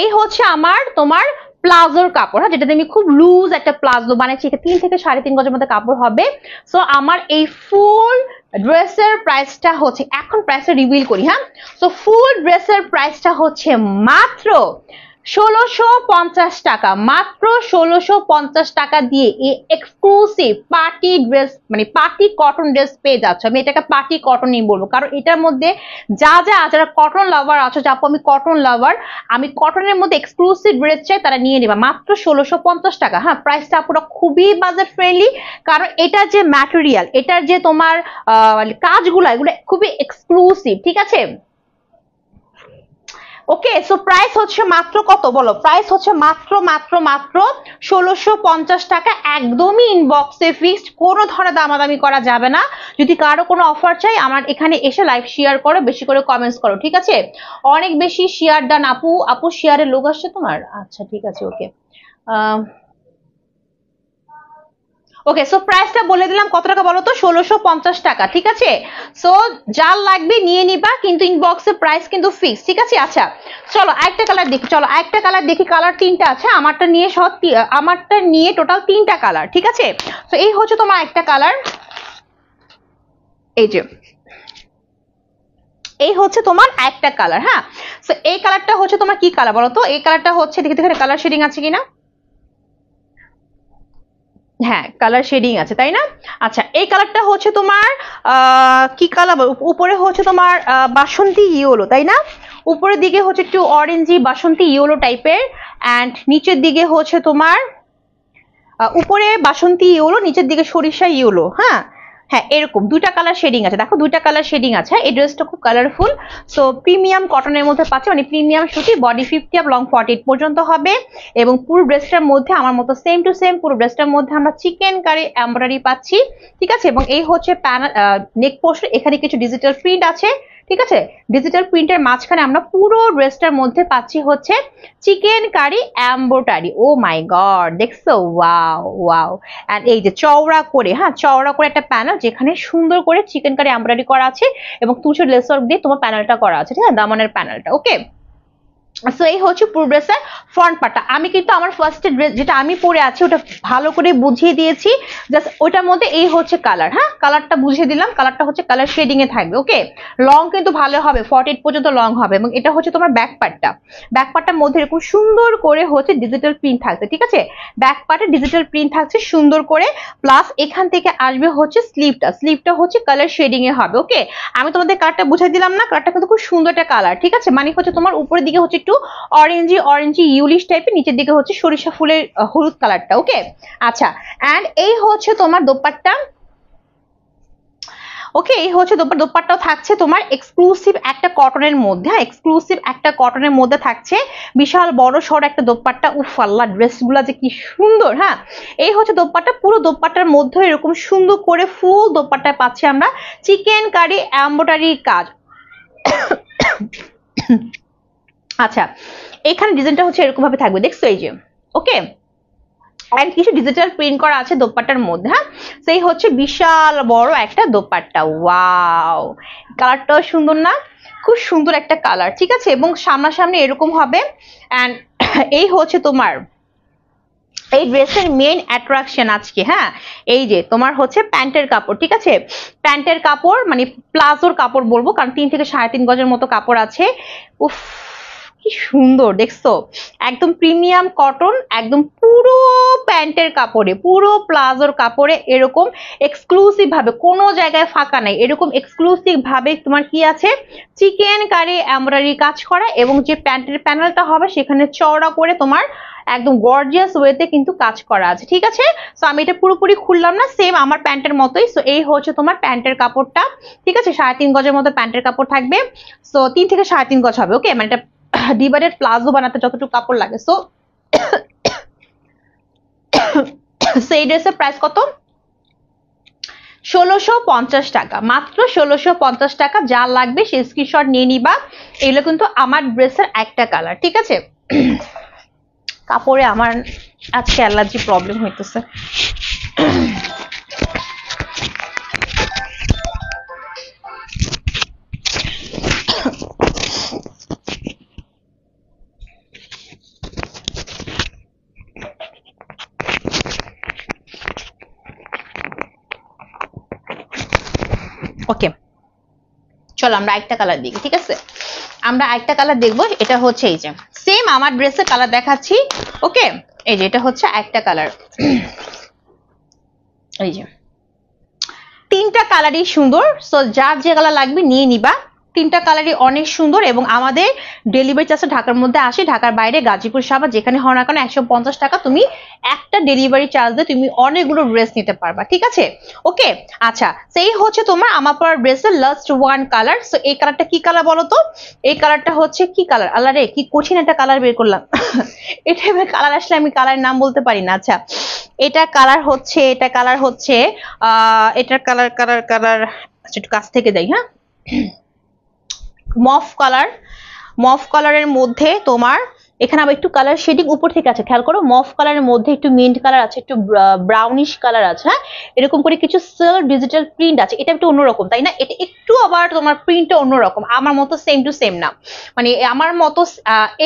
এই হচ্ছে আমার তোমার প্লাজোর কাপড়, হ্যাঁ, যেটা আমি খুব লুজ একটা প্লাজো বানাচ্ছি, 3 থেকে 3.5 গজের মধ্যে কাপড় হবে। সো আমার এই ফুল ড্রেসের প্রাইসটা হচ্ছে, এখন প্রাইসটা রিভিল করি, হ্যাঁ। সো ফুল ড্রেসের প্রাইসটা হচ্ছে মাত্র 1650 টাকা, মাত্র 1650 টাকা দিয়ে এই এক্সক্লুসিভ পার্টি ড্রেস, মানে পার্টি কটন ড্রেস পেয়ে যাচ্ছে। আমি এটাকে পার্টি কটনই বলবো, কারণ এটার মধ্যে যা যা যারা কটন লাভার আছো, আপু আমি কটন লাভার, আমি কটনের মধ্যে এক্সক্লুসিভ ড্রেস চাই, তারা নিয়ে নেবা মাত্র 1650 টাকা। হ্যাঁ, প্রাইসটা পুরো খুবই বাজেট ফ্রেন্ডলি, কারণ এটার যে ম্যাটেরিয়াল, এটার যে তোমার কাজগুলো, এগুলো খুবই এক্সক্লুসিভ, ঠিক আছে। ওকে, সো প্রাইস হচ্ছে মাত্র কত বলো? প্রাইস হচ্ছে মাত্র মাত্র মাত্র 1650 টাকা, একদমই ইনবক্সে ফিক্সড, কোনো ধরনের দামাদামি করা যাবে না। যদি কারো কোনো অফার চাই আমার এখানে এসে লাইভ শেয়ার করো, বেশি করে কমেন্টস করো, ঠিক আছে। অনেক বেশি শেয়ার ডান আপু। আপু শেয়ারের লোক আসছে তোমার? আচ্ছা ঠিক আছে, ওকে ওকে। সো প্রাইসটা বলে দিলাম, কত টাকা বলো তো? 1650 টাকা, ঠিক আছে। সো যার লাগবে নিয়ে নিবা, কিন্তু ইনবক্সে প্রাইস কিন্তু ফিক্স, ঠিক আছে। আচ্ছা চলো আরেকটা কালার দেখি, চলো আরেকটা কালার দেখি। কালার 3টা আছে, আমারটা নিয়ে টোটাল 3টা কালার, ঠিক আছে। তো এই হচ্ছে তোমার একটা কালার, এই যে এই হচ্ছে তোমার একটা কালার, হ্যাঁ। সো এই কালারটা হচ্ছে তোমার কি কালার বলো তো? এই কালারটা হচ্ছে, দেখি এখানে কালার শেডিং আছে কিনা, হ্যাঁ কালার শেডিং আছে, তাই না? আচ্ছা এই কালারটা হচ্ছে তোমার কি কালার, উপরে হচ্ছে তোমার বাসন্তী ইয়েলো, তাই না? উপরের দিকে হচ্ছে একটু অরেঞ্জি বাসন্তী ইয়েলো টাইপের, অ্যান্ড নিচের দিকে হচ্ছে তোমার উপরে বাসন্তী ইয়েলো, নিচের দিকে সরিষা ইয়েলো, হ্যাঁ হ্যাঁ এরকম দুইটা কালার শেডিং আছে, দেখো দুইটা কালার শেডিং আছে। এই ড্রেসটা খুব কালারফুল। সো প্রিমিয়াম কটনের মধ্যে পাচ্ছে, মানে প্রিমিয়াম সুতি, বডি 50 আপ, লং 48 পর্যন্ত হবে। এবং পুরো ড্রেসটার মধ্যে আমার মতো সেম টু সেম পুরো ড্রেসটার মধ্যে আমরা চিকেন কারি এমব্রয়ডারি পাচ্ছি, ঠিক আছে। এবং এই হচ্ছে নেক পোর্শন, এখানে কিছু ডিজিটাল প্রিন্ট আছে, ঠিক আছে। ডিজিটাল প্রিন্টের মাঝখানে আমরা পুরো ড্রেসটার মধ্যে পাচ্ছি হচ্ছে চিকেন কারি এমব্রয়ডারি। ও মাই গড, দেখছো? Wow wow. এন্ড এই যে চওড়া করে, হ্যাঁ চওড়া করে একটা প্যানেল, যেখানে সুন্দর করে চিকেন কারি এমব্রয়ডারি করা আছে এবং তুষের লেস ওয়ার্ক দিয়ে তোমার প্যানেলটা করা আছে, ঠিক আছে, দামানের প্যানেলটা। ওকে, সো এই হচ্ছে পুরো ড্রেসের ফ্রন্ট পার্টটা। আমি কিন্তু আমার ফার্স্ট ড্রেস যেটা আমি পরে আছি ওটা ভালো করে বুঝিয়ে দিয়েছি, জাস্ট ওইটার মধ্যে এই হচ্ছে কালার, হ্যাঁ কালারটা বুঝিয়ে দিলাম। কালারটা হচ্ছে কালার শেডিং এ থাকবে, ওকে। লং কিন্তু ভালো হবে, 48 পর্যন্ত লং হবে। এবং এটা হচ্ছে তোমার ব্যাক পার্টটা, ব্যাক পার্টটার মধ্যে এরকম সুন্দর করে হচ্ছে ডিজিটাল প্রিন্ট থাকছে, ঠিক আছে। ব্যাক পার্টে ডিজিটাল প্রিন্ট থাকছে সুন্দর করে, প্লাস এখান থেকে আসবে হচ্ছে স্লিভটা, স্লিভটা হচ্ছে কালার শেডিং এ হবে, ওকে। আমি তোমাদের কালারটা বুঝিয়ে দিলাম না? কালারটা কিন্তু খুব সুন্দর একটা কালার, ঠিক আছে। মানে হচ্ছে তোমার উপরের দিকে হচ্ছে একটু অরেঞ্জি ইউলিশ টাইপের, নিচের দিকে হচ্ছে সরিষা ফুলের হলুদ কালারটা, ওকে। আচ্ছা এন্ড এই হচ্ছে তোমার দোপাট্টা, ওকে। এই হচ্ছে দোপাট্টাও থাকছে তোমার এক্সক্লুসিভ একটা কটনের মধ্যে, হ্যাঁ এক্সক্লুসিভ একটা কটনের মধ্যে থাকছে, বিশাল বড় সড় একটা দোপাট্টা। উফ আল্লাহ, ড্রেসগুলো যে কি সুন্দর, হ্যাঁ। এই হচ্ছে দোপাট্টা, পুরো দোপাট্টার মধ্যে এরকম সুন্দর করে ফুল দোপাট্টায় পাচ্ছি আমরা চিকেন কারি এমব্রয়ডারি কাজ। আচ্ছা এখানে ডিজাইনটা হচ্ছে এরকম ভাবে থাকবে, দেখছো এই যে, ওকে। এন্ড কিছু ডিজিটাল প্রিন্ট করা আছে দোপাট্টার মধ্যে, হ্যাঁ। সেই হচ্ছে বিশাল বড় একটা দোপাট্টা। ওয়াও, কালারটাও সুন্দর না? খুব সুন্দর একটা কালার, ঠিক আছে। এবং সামনাসামনি এরকম হবে। এন্ড এই হচ্ছে তোমার এই ড্রেসের মেইন অ্যাট্রাকশন আজকে, হ্যাঁ এই যে তোমার হচ্ছে প্যান্টের কাপড়, ঠিক আছে। প্যান্টের কাপড় মানে প্লাজোর কাপড় বলবো, কারণ 3 থেকে 3.5 গজের মতো কাপড় আছে। উফ কি সুন্দর, দেখছো? একদম প্রিমিয়াম কটন, একদম পুরো প্যান্টের কাপড়ে, পুরো প্লাজোর কাপড়ে এরকম এক্সক্লুসিভ ভাবে, কোনো জায়গায় ফাঁকা নাই, এরকম এক্সক্লুসিভ ভাবে তোমার কি আছে চিকেন কারি এমব্রয়ডারি কাজ করা। এবং যে প্যান্টের প্যানেলটা হবে সেখানে চওড়া করে তোমার একদম গর্জিয়াস ওয়েতে কিন্তু কাজ করা আছে, ঠিক আছে। সো আমি এটা পুরোপুরি খুললাম না, সেম আমার প্যান্টের মতোই। সো এই হচ্ছে তোমার প্যান্টের কাপড়টা, ঠিক আছে। 3.5 গজের মতো প্যান্টের কাপড় থাকবে। সো 3 থেকে 3.5 গজ হবে, ওকে। মানে এটা ডিভাইডেড প্লাজো বানাতে যতটুকু কাপড় লাগে। সো সেই ড্রেসের প্রাইস কত? 1650 টাকা, মাত্র 1650 টাকা। যা লাগবে সে স্ক্রিনশট নিয়ে নিবা। এগুলো কিন্তু আমার ড্রেসের একটা কালার, ঠিক আছে। কাপড়ে আমার আজকে অ্যালার্জি প্রবলেম হইতেছে। ওকে, চলো আমরা একটা কালার দেখি। ঠিক আছে, আমরা একটা কালার দেখবো। এটা হচ্ছে এই যে সেম আমার ড্রেসের কালার দেখাচ্ছি। ওকে, এই যে এটা হচ্ছে একটা কালার। এই যে তিনটা কালারই সুন্দর, সো যার যে কালার লাগবে নিয়ে নিবা। তিনটা কালারই অনেক সুন্দর এবং আমাদের ডেলিভারি চার্জটা ঢাকার মধ্যে আসে, ঢাকার বাইরে গাজীপুর, সাভার যেখানে হও না কেন 150 টাকা তুমি একটা ডেলিভারি চার্জ দিয়ে তুমি অনেকগুলো ড্রেস নিতে পারবা। ঠিক আছে, ওকে। আচ্ছা, সেই হচ্ছে তোমার আমার পরা ড্রেসের লাস্ট ওয়ান কালার। সো এই কালারটা কি কালার বলো তো? এই কালারটা হচ্ছে কি কালার? আল্লাহ রে, কি কঠিন একটা কালার বের করলাম। এটা কালার আসলে আমি কালারের নাম বলতে পারি না। আচ্ছা, এটা কালার হচ্ছে, এটা কালার হচ্ছে এটার কালার কালার কালার আচ্ছা একটু কাছ থেকে যাই। হ্যাঁ, মফ কালার। মফ কালারের মধ্যে তোমার এখানে আবার একটু কালার শেডিং উপর থেকে আছে, খেয়াল করো। মফ কালারের মধ্যে একটু মিন্ট কালার আছে, একটু ব্রাউনিশ কালার আছে। হ্যাঁ, এরকম করে কিছু সিল্ক ডিজিটাল প্রিন্ট আছে। এটা একটু অন্যরকম, তাই না? এটা একটু আবার তোমার প্রিন্টটা অন্যরকম, আমার মতো সেম টু সেম না, মানে আমার মতো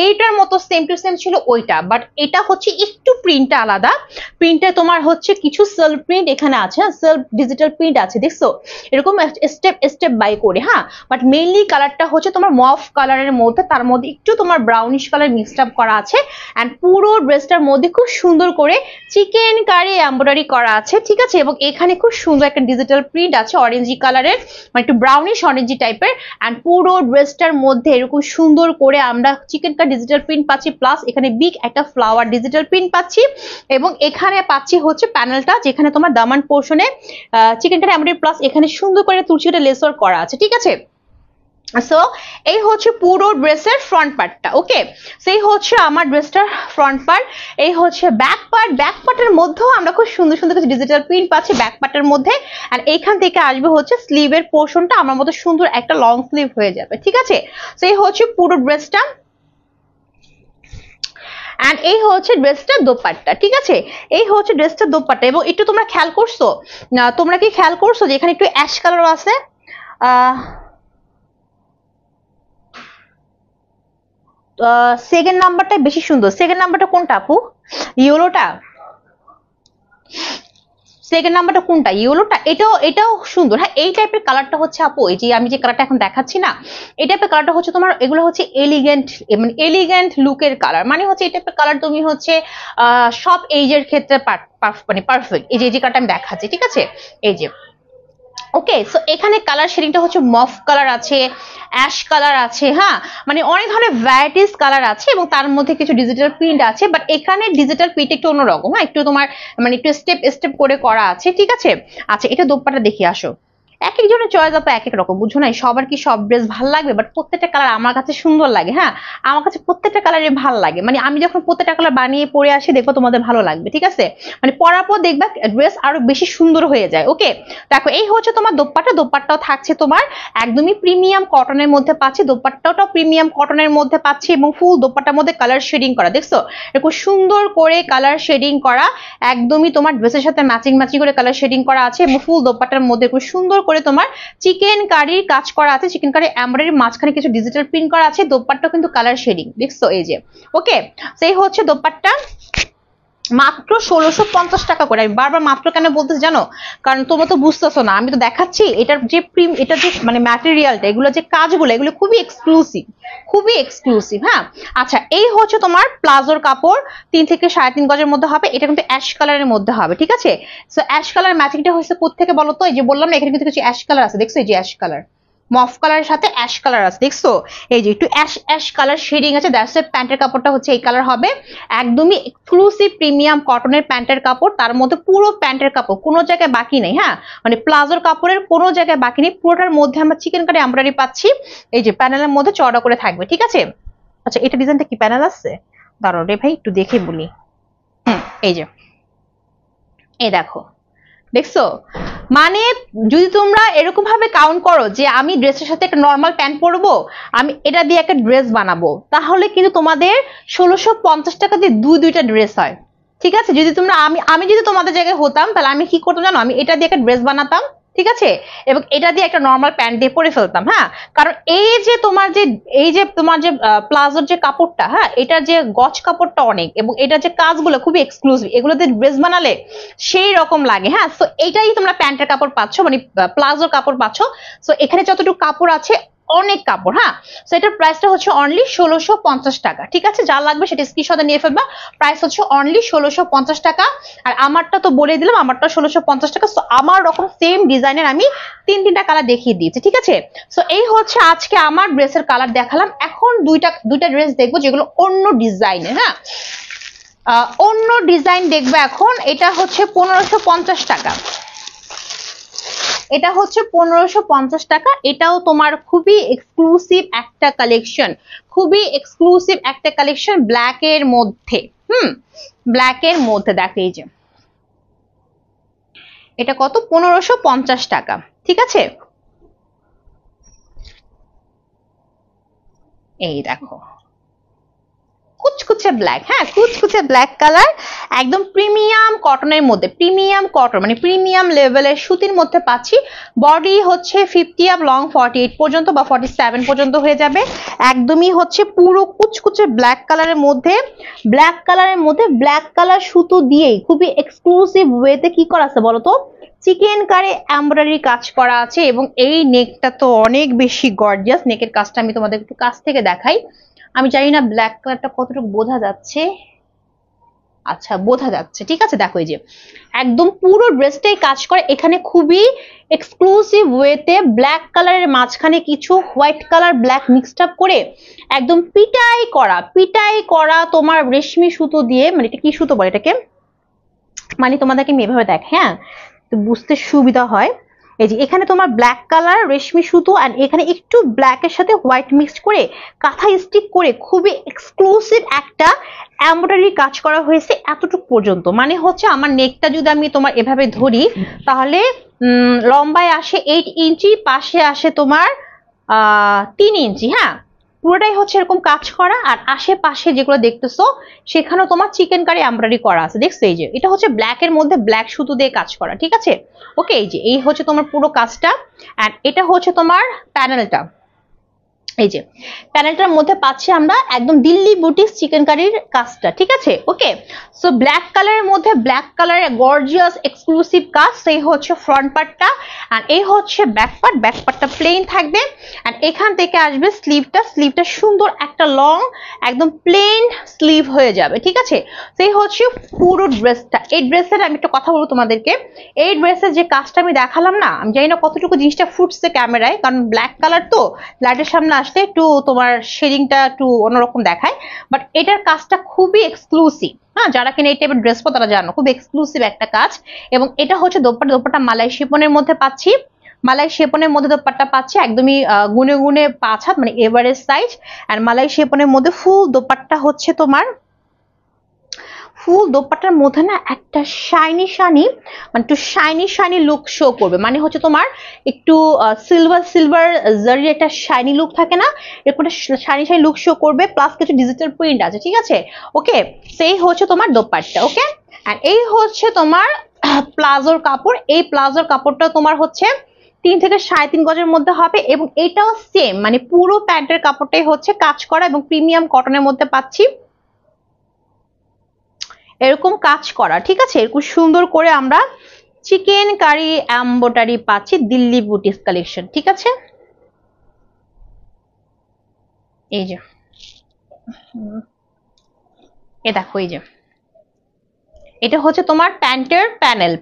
এইটার মতো সেম টু সেম ছিল ওইটা, বাট এটা হচ্ছে একটু প্রিন্টটা আলাদা। প্রিন্টে তোমার হচ্ছে কিছু সেলফ প্রিন্ট এখানে আছে, সেলফ ডিজিটাল প্রিন্ট আছে, দেখছো? এরকম স্টেপ স্টেপ বাই করে। হ্যাঁ, বাট মেইনলি কালারটা হচ্ছে তোমার মফ কালারের মধ্যে, তার মধ্যে একটু তোমার ব্রাউনিশ কালার মিক্সড আপ করা আছে। এন্ড পুরো ড্রেসটার মধ্যে খুব সুন্দর করে চিকেন কারি এমব্রয়ডারি করা আছে। ঠিক আছে, এবং এখানে খুব সুন্দর একটা ডিজিটাল প্রিন্ট আছে অরেঞ্জি কালারের, মানে একটু ব্রাউনিশ অরেঞ্জি টাইপের। এন্ড পুরো ড্রেসটার মধ্যে এরকম সুন্দর করে আমরা চিকেন কারি ডিজিটাল প্রিন্ট পাচ্ছি, প্লাস এখানে বিগ একটা ফ্লাওয়ার ডিজিটাল প্রিন্ট পাচ্ছি, এবং এখানে পাচ্ছি হচ্ছে প্যানেলটা যেখানে তোমার দামান পোর্শনে চিকেন কারি এমব্রয়ডারি প্লাস এখানে সুন্দর করে তুলসিটা লেসওয়ার্ক করা আছে। ঠিক আছে, সো এই হচ্ছে পুরো ড্রেসের ফ্রন্ট পার্টটা। ওকে, সেই হচ্ছে আমার ড্রেসটার ফ্রন্ট পার্ট। এই হচ্ছে ব্যাক পার্ট। ব্যাক পার্টের মধ্যেও আমরা খুব সুন্দর সুন্দর কিছু ডিজিটাল প্রিন্ট পাচ্ছি ব্যাক পার্টের মধ্যে। আর এইখান থেকে আসবে হচ্ছে স্লিভের পোর্শনটা আমার মতো সুন্দর একটা লং স্লিভ হয়ে যাবে। ঠিক আছে, সেই হচ্ছে পুরো ড্রেসটা। এন্ড এই হচ্ছে ড্রেসটার দোপাট্টা। ঠিক আছে, এই হচ্ছে ড্রেসটার দোপাট্টা। এবং একটু তোমরা খেয়াল করছো, তোমরা কি খেয়াল করছো যে এখানে একটু অ্যাশ কালার আছে? সেকেন্ড নাম্বারটা বেশি সুন্দর। সেকেন্ড নাম্বারটা কোনটা আপু? ইয়েলোটা? সেকেন্ড নাম্বারটা কোনটা? ইয়েলোটা? এটাও সুন্দর। হ্যাঁ, এই টাইপের কালারটা হচ্ছে আপু, এই যে আমি যে কালারটা এখন দেখাচ্ছি না, এই টাইপের কালারটা হচ্ছে তোমার, এগুলো হচ্ছে এলিগেন্ট, মানে এলিগেন্ট লুকের কালার। মানে হচ্ছে এই টাইপের কালার তুমি হচ্ছে সব এইজের ক্ষেত্রে মানে পারফেক্ট। এই যে কালারটা আমি দেখাচ্ছি, ঠিক আছে, এই যে। ওকে, সো এখানে কালার শেডিংটা হচ্ছে মফ কালার আছে, অ্যাশ কালার আছে। হ্যাঁ, মানে অনেক ধরনের ভ্যারাইটিস কালার আছে এবং তার মধ্যে কিছু ডিজিটাল প্রিন্ট আছে, বাট এখানে ডিজিটাল প্রিন্ট একটু অন্যরকম। হ্যাঁ, একটু তোমার মানে একটু স্টেপ স্টেপ করে করা আছে। ঠিক আছে, আচ্ছা এটা দোপাট্টা দেখি আসো। এক একজনের চয়েস আপা এক এক রকম, বুঝছো না? সবার কি সব ড্রেস ভালো লাগবে? বাট প্রত্যেকটা কালার আমার কাছে সুন্দর লাগে। হ্যাঁ, আমার কাছে প্রত্যেকটা কালারই ভালো লাগে, মানে আমি যখন প্রত্যেকটা কালার বানিয়ে পরে আসি দেখবো তোমাদের ভালো লাগবে। ঠিক আছে, মানে পরার পর দেখবা ড্রেস আরো বেশি সুন্দর হয়ে যায়। ওকে, দেখো এই হচ্ছে তোমার দোপাট্টা। দোপাট্টাও থাকছে তোমার একদমই প্রিমিয়াম কটনের মধ্যে পাচ্ছি, দোপাট্টাটাও প্রিমিয়াম কটনের মধ্যে পাচ্ছি এবং ফুল দোপাট্টার মধ্যে কালার শেডিং করা। দেখছো এরকম সুন্দর করে কালার শেডিং করা, একদমই তোমার ড্রেসের সাথে ম্যাচিং ম্যাচিং করে কালার শেডিং করা আছে এবং ফুল দোপাট্টার মধ্যে খুব সুন্দর করে তোমার চিকেন কারির কাজ করা আছে, চিকেন কারি এমব্রয়ডারি মাঝখানে কিছু ডিজিটাল প্রিন্ট করা আছে। দোপাট্টা কিন্তু কালার শেডিং, দেখছো এই যে। ওকে, সেই হচ্ছে দোপাট্টা, মাত্র 1650 টাকা করে। আমি বারবার মাত্র কেন বলতেছি জানো? কারণ তোমরা তো বুঝতেছো না, আমি তো দেখাচ্ছি এটার যে এটা যে মানে ম্যাটেরিয়ালটা, এগুলো যে কাজগুলো, এগুলো খুবই এক্সক্লুসিভ, খুবই এক্সক্লুসিভ। হ্যাঁ, আচ্ছা এই হচ্ছে তোমার প্লাজোর কাপড়, 3 থেকে 3.5 গজের মধ্যে হবে। এটা কিন্তু অ্যাশ কালারের মধ্যে হবে। ঠিক আছে, সো অ্যাশ কালার ম্যাচিংটা হচ্ছে কোত্থেকে বলো তো? এই যে বললাম না, এখানে কিন্তু কিছু অ্যাশ কালার আছে, দেখছো এই যে অ্যাশ কালার, মফ কালারের সাথে অ্যাশ কালার আছে, দেখছো এই যে একটু অ্যাশ কালার শেডিং আছে। দ্যাটস এ প্যান্টের কাপড়টা হচ্ছে এই কালার হবে, একদমই এক্সক্লুসিভ প্রিমিয়াম কটনের প্যান্টের কাপড়, তার মধ্যে পুরো প্যান্টের কাপড় কোনো জায়গায় বাকি নেই। হ্যাঁ, মানে প্লাজোর কাপড়ের কোনো জায়গায় বাকি নেই, পুরোটার মধ্যে আমরা চিকেন কারি এমব্রয়ডারি পাচ্ছি। এই যে প্যানেলের মধ্যে চওড়া করে থাকবে। ঠিক আছে, আচ্ছা এটা ডিজাইনটা কি প্যানেল আছে? দাঁড়াও রে ভাই একটু দেখে বলি। এই যে এই দেখো, দেখছো? মানে যদি তোমরা এরকম ভাবে কাউন্ট করো যে আমি ড্রেসের সাথে একটা নর্মাল প্যান্ট পরবো, আমি এটা দিয়ে একটা ড্রেস বানাবো, তাহলে কিন্তু তোমাদের 1650 টাকা দিয়ে দুইটা ড্রেস হয়। ঠিক আছে, যদি তোমরা আমি যদি তোমাদের জায়গায় হতাম তাহলে আমি কি করতাম জানো? আমি এটা দিয়ে একটা ড্রেস বানাতাম, ঠিক আছে, এবং এটা দিয়ে একটা নর্মাল প্যান্ট দিয়ে পরে ফেলতাম। হ্যাঁ, কারণ এই যে তোমার যে প্লাজোর যে কাপড়টা, হ্যাঁ, এটার যে গজ কাপড়টা অনেক, এবং এটা যে কাজগুলো খুবই এক্সক্লুসিভ, এগুলোতে ড্রেস বানালে সেই রকম লাগে। হ্যাঁ, তো এটাই তোমরা প্যান্টের কাপড় পাচ্ছ, মানে প্লাজোর কাপড় পাচ্ছ। তো এখানে যতটুকু কাপড় আছে অনেক কাপড়। হ্যাঁ, তো এটার প্রাইসটা হচ্ছে অনলি 1650 টাকা। ঠিক আছে, যা লাগবে সেটা স্ক্রিনশটে নিয়ে ফেলবা। প্রাইস হচ্ছে অনলি 1650 টাকা। আর আমারটা তো বলে দিলাম, আমারটা 1650 টাকা। তো আমার রকম সেম ডিজাইনের আমি তিনটা কালার দেখিয়ে দিয়েছি। ঠিক আছে, তো এই হচ্ছে আজকে আমার ড্রেসের কালার দেখালাম। এখন দুইটা ড্রেস দেখবো যেগুলো অন্য ডিজাইনের। হ্যাঁ, অন্য ডিজাইন দেখবো এখন। এটা হচ্ছে 1550 টাকা। এটা হচ্ছে 1550 টাকা। এটাও তোমার খুবই এক্সক্লুসিভ একটা কালেকশন, খুবই এক্সক্লুসিভ একটা কালেকশন ব্ল্যাক এর মধ্যে। ব্ল্যাক এর মধ্যে দেখো, এই যে এটা কত, 1550 টাকা। ঠিক আছে, এই দেখো কুচকুচে ব্ল্যাক। হ্যাঁ, কুচকুচে ব্ল্যাক কালার, একদম প্রিমিয়াম কটনের মধ্যে, প্রিমিয়াম কটন মানে প্রিমিয়াম লেভেলের সুতির মধ্যে পাচ্ছি। বডি হচ্ছে 50 আপ, লং 48 পর্যন্ত বা 47 পর্যন্ত হয়ে যাবে। একদমই হচ্ছে পুরো কুচকুচে ব্ল্যাক কালারের মধ্যে, ব্ল্যাক কালারের মধ্যে ব্ল্যাক কালার সুতো দিয়েই খুবই এক্সক্লুসিভ ওয়েতে কি করা আছে বলতো, চিকেন কারে এমব্রয়ডারি কাজ করা আছে। এবং এই নেকটা তো অনেক বেশি গর্জিয়াস। নেকের কাজটা আমি তোমাদের একটু কাছ থেকে দেখাই। আমি জানি না ব্ল্যাক কালারটা কতটুকু বোঝা যাচ্ছে। আচ্ছা, বোঝা যাচ্ছে। ঠিক আছে, দেখো এই যে একদম পুরো ড্রেসটাই কাজ করে। এখানে খুবই এক্সক্লুসিভ ওয়েতে ব্ল্যাক কালারের মাঝখানে কিছু white colour black mixed up করে একদম পিটাই করা তোমার রেশমি সুতো দিয়ে, মানে এটা কি সুতো বলে এটাকে, মানে তোমাদেরকে আমি এভাবে দেখ, হ্যাঁ, তো বুঝতে সুবিধা হয়। এই যে এখানে তোমার ব্ল্যাক কালার রেশমি সুতো, আর এখানে একটু ব্ল্যাকের সাথে হোয়াইট মিক্সড করে কাঁথা স্টিক করে খুবই এক্সক্লুসিভ একটা এমব্রয়ডারি কাজ করা হয়েছে এতটুকু পর্যন্ত। মানে হচ্ছে আমার নেকটা যদি আমি তোমার এভাবে ধরি, তাহলে লম্বায় আসে 8 ইঞ্চি, পাশে আসে তোমার 3 ইঞ্চি। হ্যাঁ, পুরোটাই হচ্ছে এরকম কাজ করা। আর আশেপাশে যেগুলো দেখতেছো সেখানেও তোমার চিকেন কারি এমব্রয়ডারি করা আছে। দেখছো, এই যে এটা হচ্ছে ব্ল্যাক এর মধ্যে ব্ল্যাক সুতো দিয়ে কাজ করা। ঠিক আছে, ওকে, এই যে এই হচ্ছে তোমার পুরো কাজটা। এন্ড এটা হচ্ছে তোমার প্যানেলটা। এই যে প্যানেলটার মধ্যে পাচ্ছি আমরা একদম দিল্লি বুটিক চিকেন কারির কাজটা। ঠিক আছে, ওকে। সো ব্ল্যাক কালারের মধ্যে ব্ল্যাক কালারের গর্জিয়াস এক্সক্লুসিভ কাজ, সেই হচ্ছে ফ্রন্ট পার্টটা। আর এই হচ্ছে ব্যাক পার্ট। ব্যাক পার্টটা প্লেন থাকবে। আর এখান থেকে আসবে স্লিভটা সুন্দর একটা লং একদম প্লেন স্লিভ হয়ে যাবে। ঠিক আছে, সেই হচ্ছে পুরো ড্রেসটা। এই ড্রেসের আমি একটা কথা বলবো তোমাদেরকে, এই ড্রেসের যে কাজটা আমি দেখালাম না, আমি জানি না কতটুকু জিনিসটা ফুটছে ক্যামেরায়, কারণ ব্ল্যাক কালার তো লাইটের সামনে আসলে একটু তোমার শেডিংটা একটু অন্যরকম দেখায়, বাট এটার কাজটা খুবই এক্সক্লুসিভ। হ্যাঁ, যারা কিনা এই টাইপের ড্রেস পর তারা জানো খুব এক্সক্লুসিভ একটা কাজ। এবং এটা হচ্ছে দোপাট্টা মালাই শিফনের মধ্যে পাচ্ছি। মালাই শেপনের মধ্যে দোপাট্টা পাচ্ছি একদমই গুনে গুনে 5 হাত, মানে এভারেজ সাইজ। আর মালাই শেপনের মধ্যে ফুল দোপাট্টা হচ্ছে তোমার, ফুল দোপাট্টার মধ্যে না একটা শাইনি মানে একটু শাইনি লুক শো করবে। মানে হচ্ছে তোমার একটু সিলভার জারির একটা শাইনি লুক থাকে না, এরকম শাইনি লুক শো করবে, প্লাস কিছু ডিজিটাল প্রিন্ট আছে। ঠিক আছে, ওকে, সেই হচ্ছে তোমার দোপাট্টা। ওকে, আর এই হচ্ছে তোমার প্লাজোর কাপড়। এই প্লাজোর কাপড়টা তোমার হচ্ছে 3 থেকে 3.5 গজের মধ্যে হবে। এবং এটাও সেম, মানে পুরো প্যান্টের কাপড়টাই হচ্ছে কাজ করা এবং প্রিমিয়াম কটনের মধ্যে পাচ্ছি এরকম কাজ করা। ঠিক আছে, এরকম সুন্দর করে আমরা চিকেন কারি এমব্রয়ডারি পাচ্ছি দিল্লি বুটিক কালেকশন। ঠিক আছে, এই যে এ দেখো, এই যে এটা হচ্ছে তোমার প্যান্টের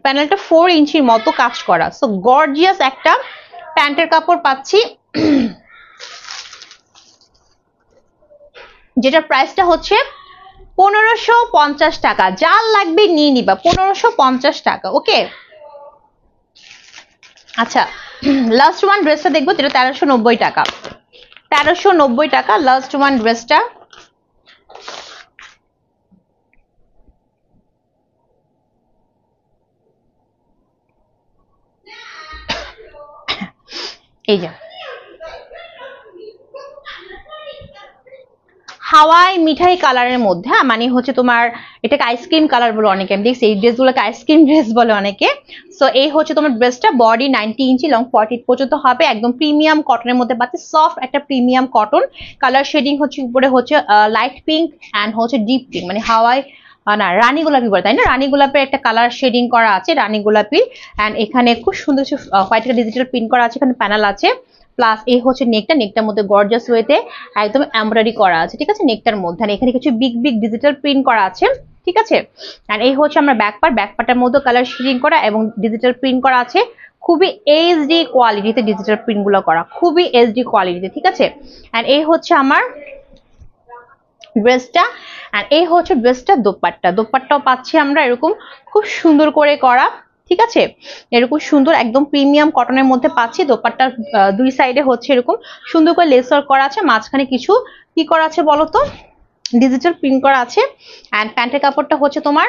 প্যানেলটা 4 ইঞ্চির মতো কাজ করা। সো গর্জিয়াস একটা প্যান্টের কাপড় পাচ্ছি, যেটা প্রাইসটা হচ্ছে 1550 টাকা। যার লাগবে নিয়ে নিবা, 1550 টাকা। ওকে, আচ্ছা, লাস্ট ওয়ান ড্রেসটা দেখবো, যেটা 1390 টাকা। 1390 টাকা লাস্ট ওয়ান ড্রেসটা। এই যে হাওয়াই মিঠাই কালারের মধ্যে, হ্যাঁ মানে হচ্ছে তোমার এটাকে আইসক্রিম কালার বলে অনেকে, আমি দেখছি এই ড্রেসগুলোকে আইসক্রিম ড্রেস বলে অনেকে। সো এই হচ্ছে তোমার ড্রেসটা, বডি 90 ইঞ্চি, লং 40 পর্যন্ত হবে, একদম প্রিমিয়াম কটনের মধ্যে পাচ্ছে, সফট একটা প্রিমিয়াম কটন। কালার শেডিং হচ্ছে উপরে হচ্ছে লাইট পিঙ্ক অ্যান্ড হচ্ছে ডিপ পিঙ্ক, মানে হাওয়াই না রানী গোলাপি বলে তাই না, রানী গোলাপের একটা কালার শেডিং করা আছে, রানী গোলাপি। অ্যান্ড এখানে খুব সুন্দর হোয়াইট একটা ডিজিটাল প্রিন্ট করা আছে, এখানে প্যানেল আছে। প্লাস এই হচ্ছে নেকটার মধ্যে গর্জাস ওয়েতে একদম এমব্রয়ডারি করা আছে, ঠিক আছে নেকটার মধ্যে। আর এখানে কিছু বিগ বিগ ডিজিটাল প্রিন্ট করা আছে, ঠিক আছে। আর এই হচ্ছে আমরা ব্যাকপার্টের মধ্যে কালার শেডিং করা এবং ডিজিটাল প্রিন্ট করা আছে, খুবই এইচডি কোয়ালিটিতে ডিজিটাল প্রিন্ট গুলো করা, খুবই এইচডি কোয়ালিটিতে, ঠিক আছে। আর এই হচ্ছে আমার ড্রেসটা, আর এই হচ্ছে ড্রেসটা দোপাট্টাও পাচ্ছি আমরা এরকম খুব সুন্দর করে করা, ঠিক আছে। এরকম সুন্দর একদম প্রিমিয়াম কটনের মধ্যে পাচ্ছি। দোপাট্টার দুই সাইডে হচ্ছে এরকম সুন্দর করে লেস ওয়ার্ক করা আছে, মাঝখানে কিছু কি করা আছে বলতো, ডিজিটাল প্রিন্ট করা আছে। এন্ড প্যান্টের কাপড়টা হচ্ছে তোমার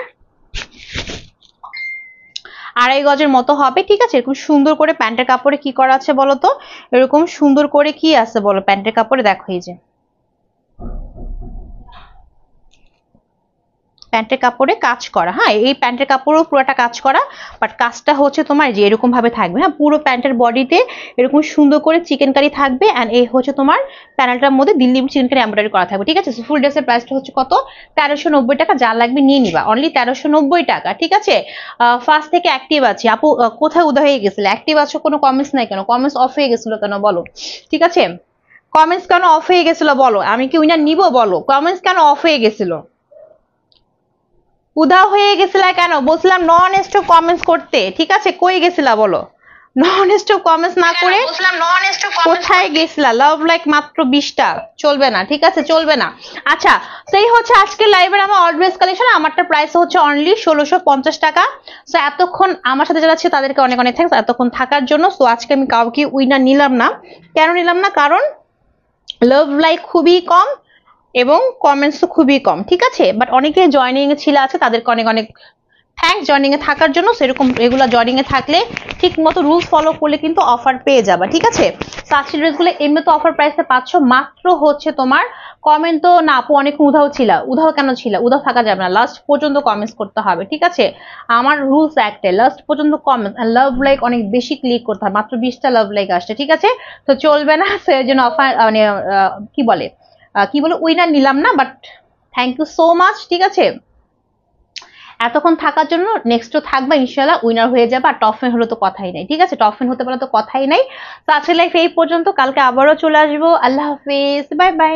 2.5 গজের মতো হবে, ঠিক আছে। এরকম সুন্দর করে প্যান্টের কাপড়ে কি করা আছে বলতো, এরকম সুন্দর করে কি আছে বলো প্যান্টের কাপড়ে, দেখো এই যে প্যান্টের কাপড়ে কাজ করা, হ্যাঁ এই প্যান্টের কাপড়ও পুরোটা কাজ করা, বাট কাজটা হচ্ছে তোমার যে এরকম ভাবে থাকবে, হ্যাঁ পুরো প্যান্টের বডিতে এরকম সুন্দর করে চিকেন কারি থাকবে। এন্ড এই হচ্ছে তোমার প্যানেলটার মধ্যে দিল্লি চিকেন কারি এমব্রয়ডারি করা থাকবে, ঠিক আছে। ফুল ড্রেসের প্রাইসটা হচ্ছে কত, 1390 টাকা, যা লাগবে নিয়ে নিবা, অনলি 1390 টাকা, ঠিক আছে। ফার্স্ট থেকে অ্যাক্টিভ আছি আপু, কোথায় উদয় হয়ে গেছিল, অ্যাক্টিভ আছো, কোনো কমেন্টস নাই কেন, কমেন্টস অফ হয়ে গেছিল কেন বলো, ঠিক আছে। কমেন্টস কেন অফ হয়ে গেছিল বলো, আমি কি উইনার নিব বলো, কমেন্টস কেন অফ হয়ে গেছিল, উধাও হয়ে গেছিলা কেন, বলছিলাম নন স্টপ কমেন্টস করতে, ঠিক আছে, কই গেছিলা বলো, নন স্টপ কমেন্টস না করে কোথায় গেছিলা, লাভ লাইক মাত্র 20টা, চলবে না, ঠিক আছে চলবে না। আচ্ছা সেই হচ্ছে আজকে লাইভের আমার অল ড্রেস কালেকশন, আমারটা প্রাইস হচ্ছে অনলি 1650 টাকা। সো এতক্ষণ আমার সাথে যারা ছিল তাদেরকে অনেক অনেক থ্যাঙ্কস এতক্ষণ থাকার জন্য। সো আজকে আমি কাউকে উইনার নিলাম না, কেন নিলাম না, কারণ লাভ লাইক খুবই কম এবং কমেন্টস তো খুবই কম, ঠিক আছে। বাট অনেকে জয়নিং এ ছিল আছে, তাদেরকে অনেক অনেক থ্যাঙ্কস জয়নিং এ থাকার জন্য। সেরকম রেগুলার জয়নিং এ থাকলে ঠিক মতো রুলস ফলো করলে কিন্তু অফার পেয়ে যাবা, ঠিক আছে। সার্চি ড্রেসগুলো এমনি তো অফার প্রাইসে পাচ্ছ, মাত্র হচ্ছে তোমার কমেন্ট তো না আপু অনেক উধাও ছিল, উধাও কেন ছিল, উধাও থাকা যাবে না, লাস্ট পর্যন্ত কমেন্টস করতে হবে, ঠিক আছে। আমার রুলস একটাই, লাস্ট পর্যন্ত কমেন্টস, লাভ লাইক অনেক বেশি ক্লিক করতে হবে, মাত্র 20টা লাভ লাইক আসছে, ঠিক আছে। তো চলবে না, সেই জন্য অফার মানে কি বলে উইনার নিলাম না, but thank you so much, ঠিক আছে এতক্ষণ থাকার জন্য। নেক্সটও থাকবে ইনশাল্লাহ, উইনার হয়ে যাবে। আর টপ 10 হলে তো কথাই নাই, ঠিক আছে, টপ 10 হতে পারলে তো কথাই নাই। তো আজকের লাইফ এই পর্যন্ত, কালকে আবারও চলে আসবো। আল্লাহ হাফিজ, বাই বাই।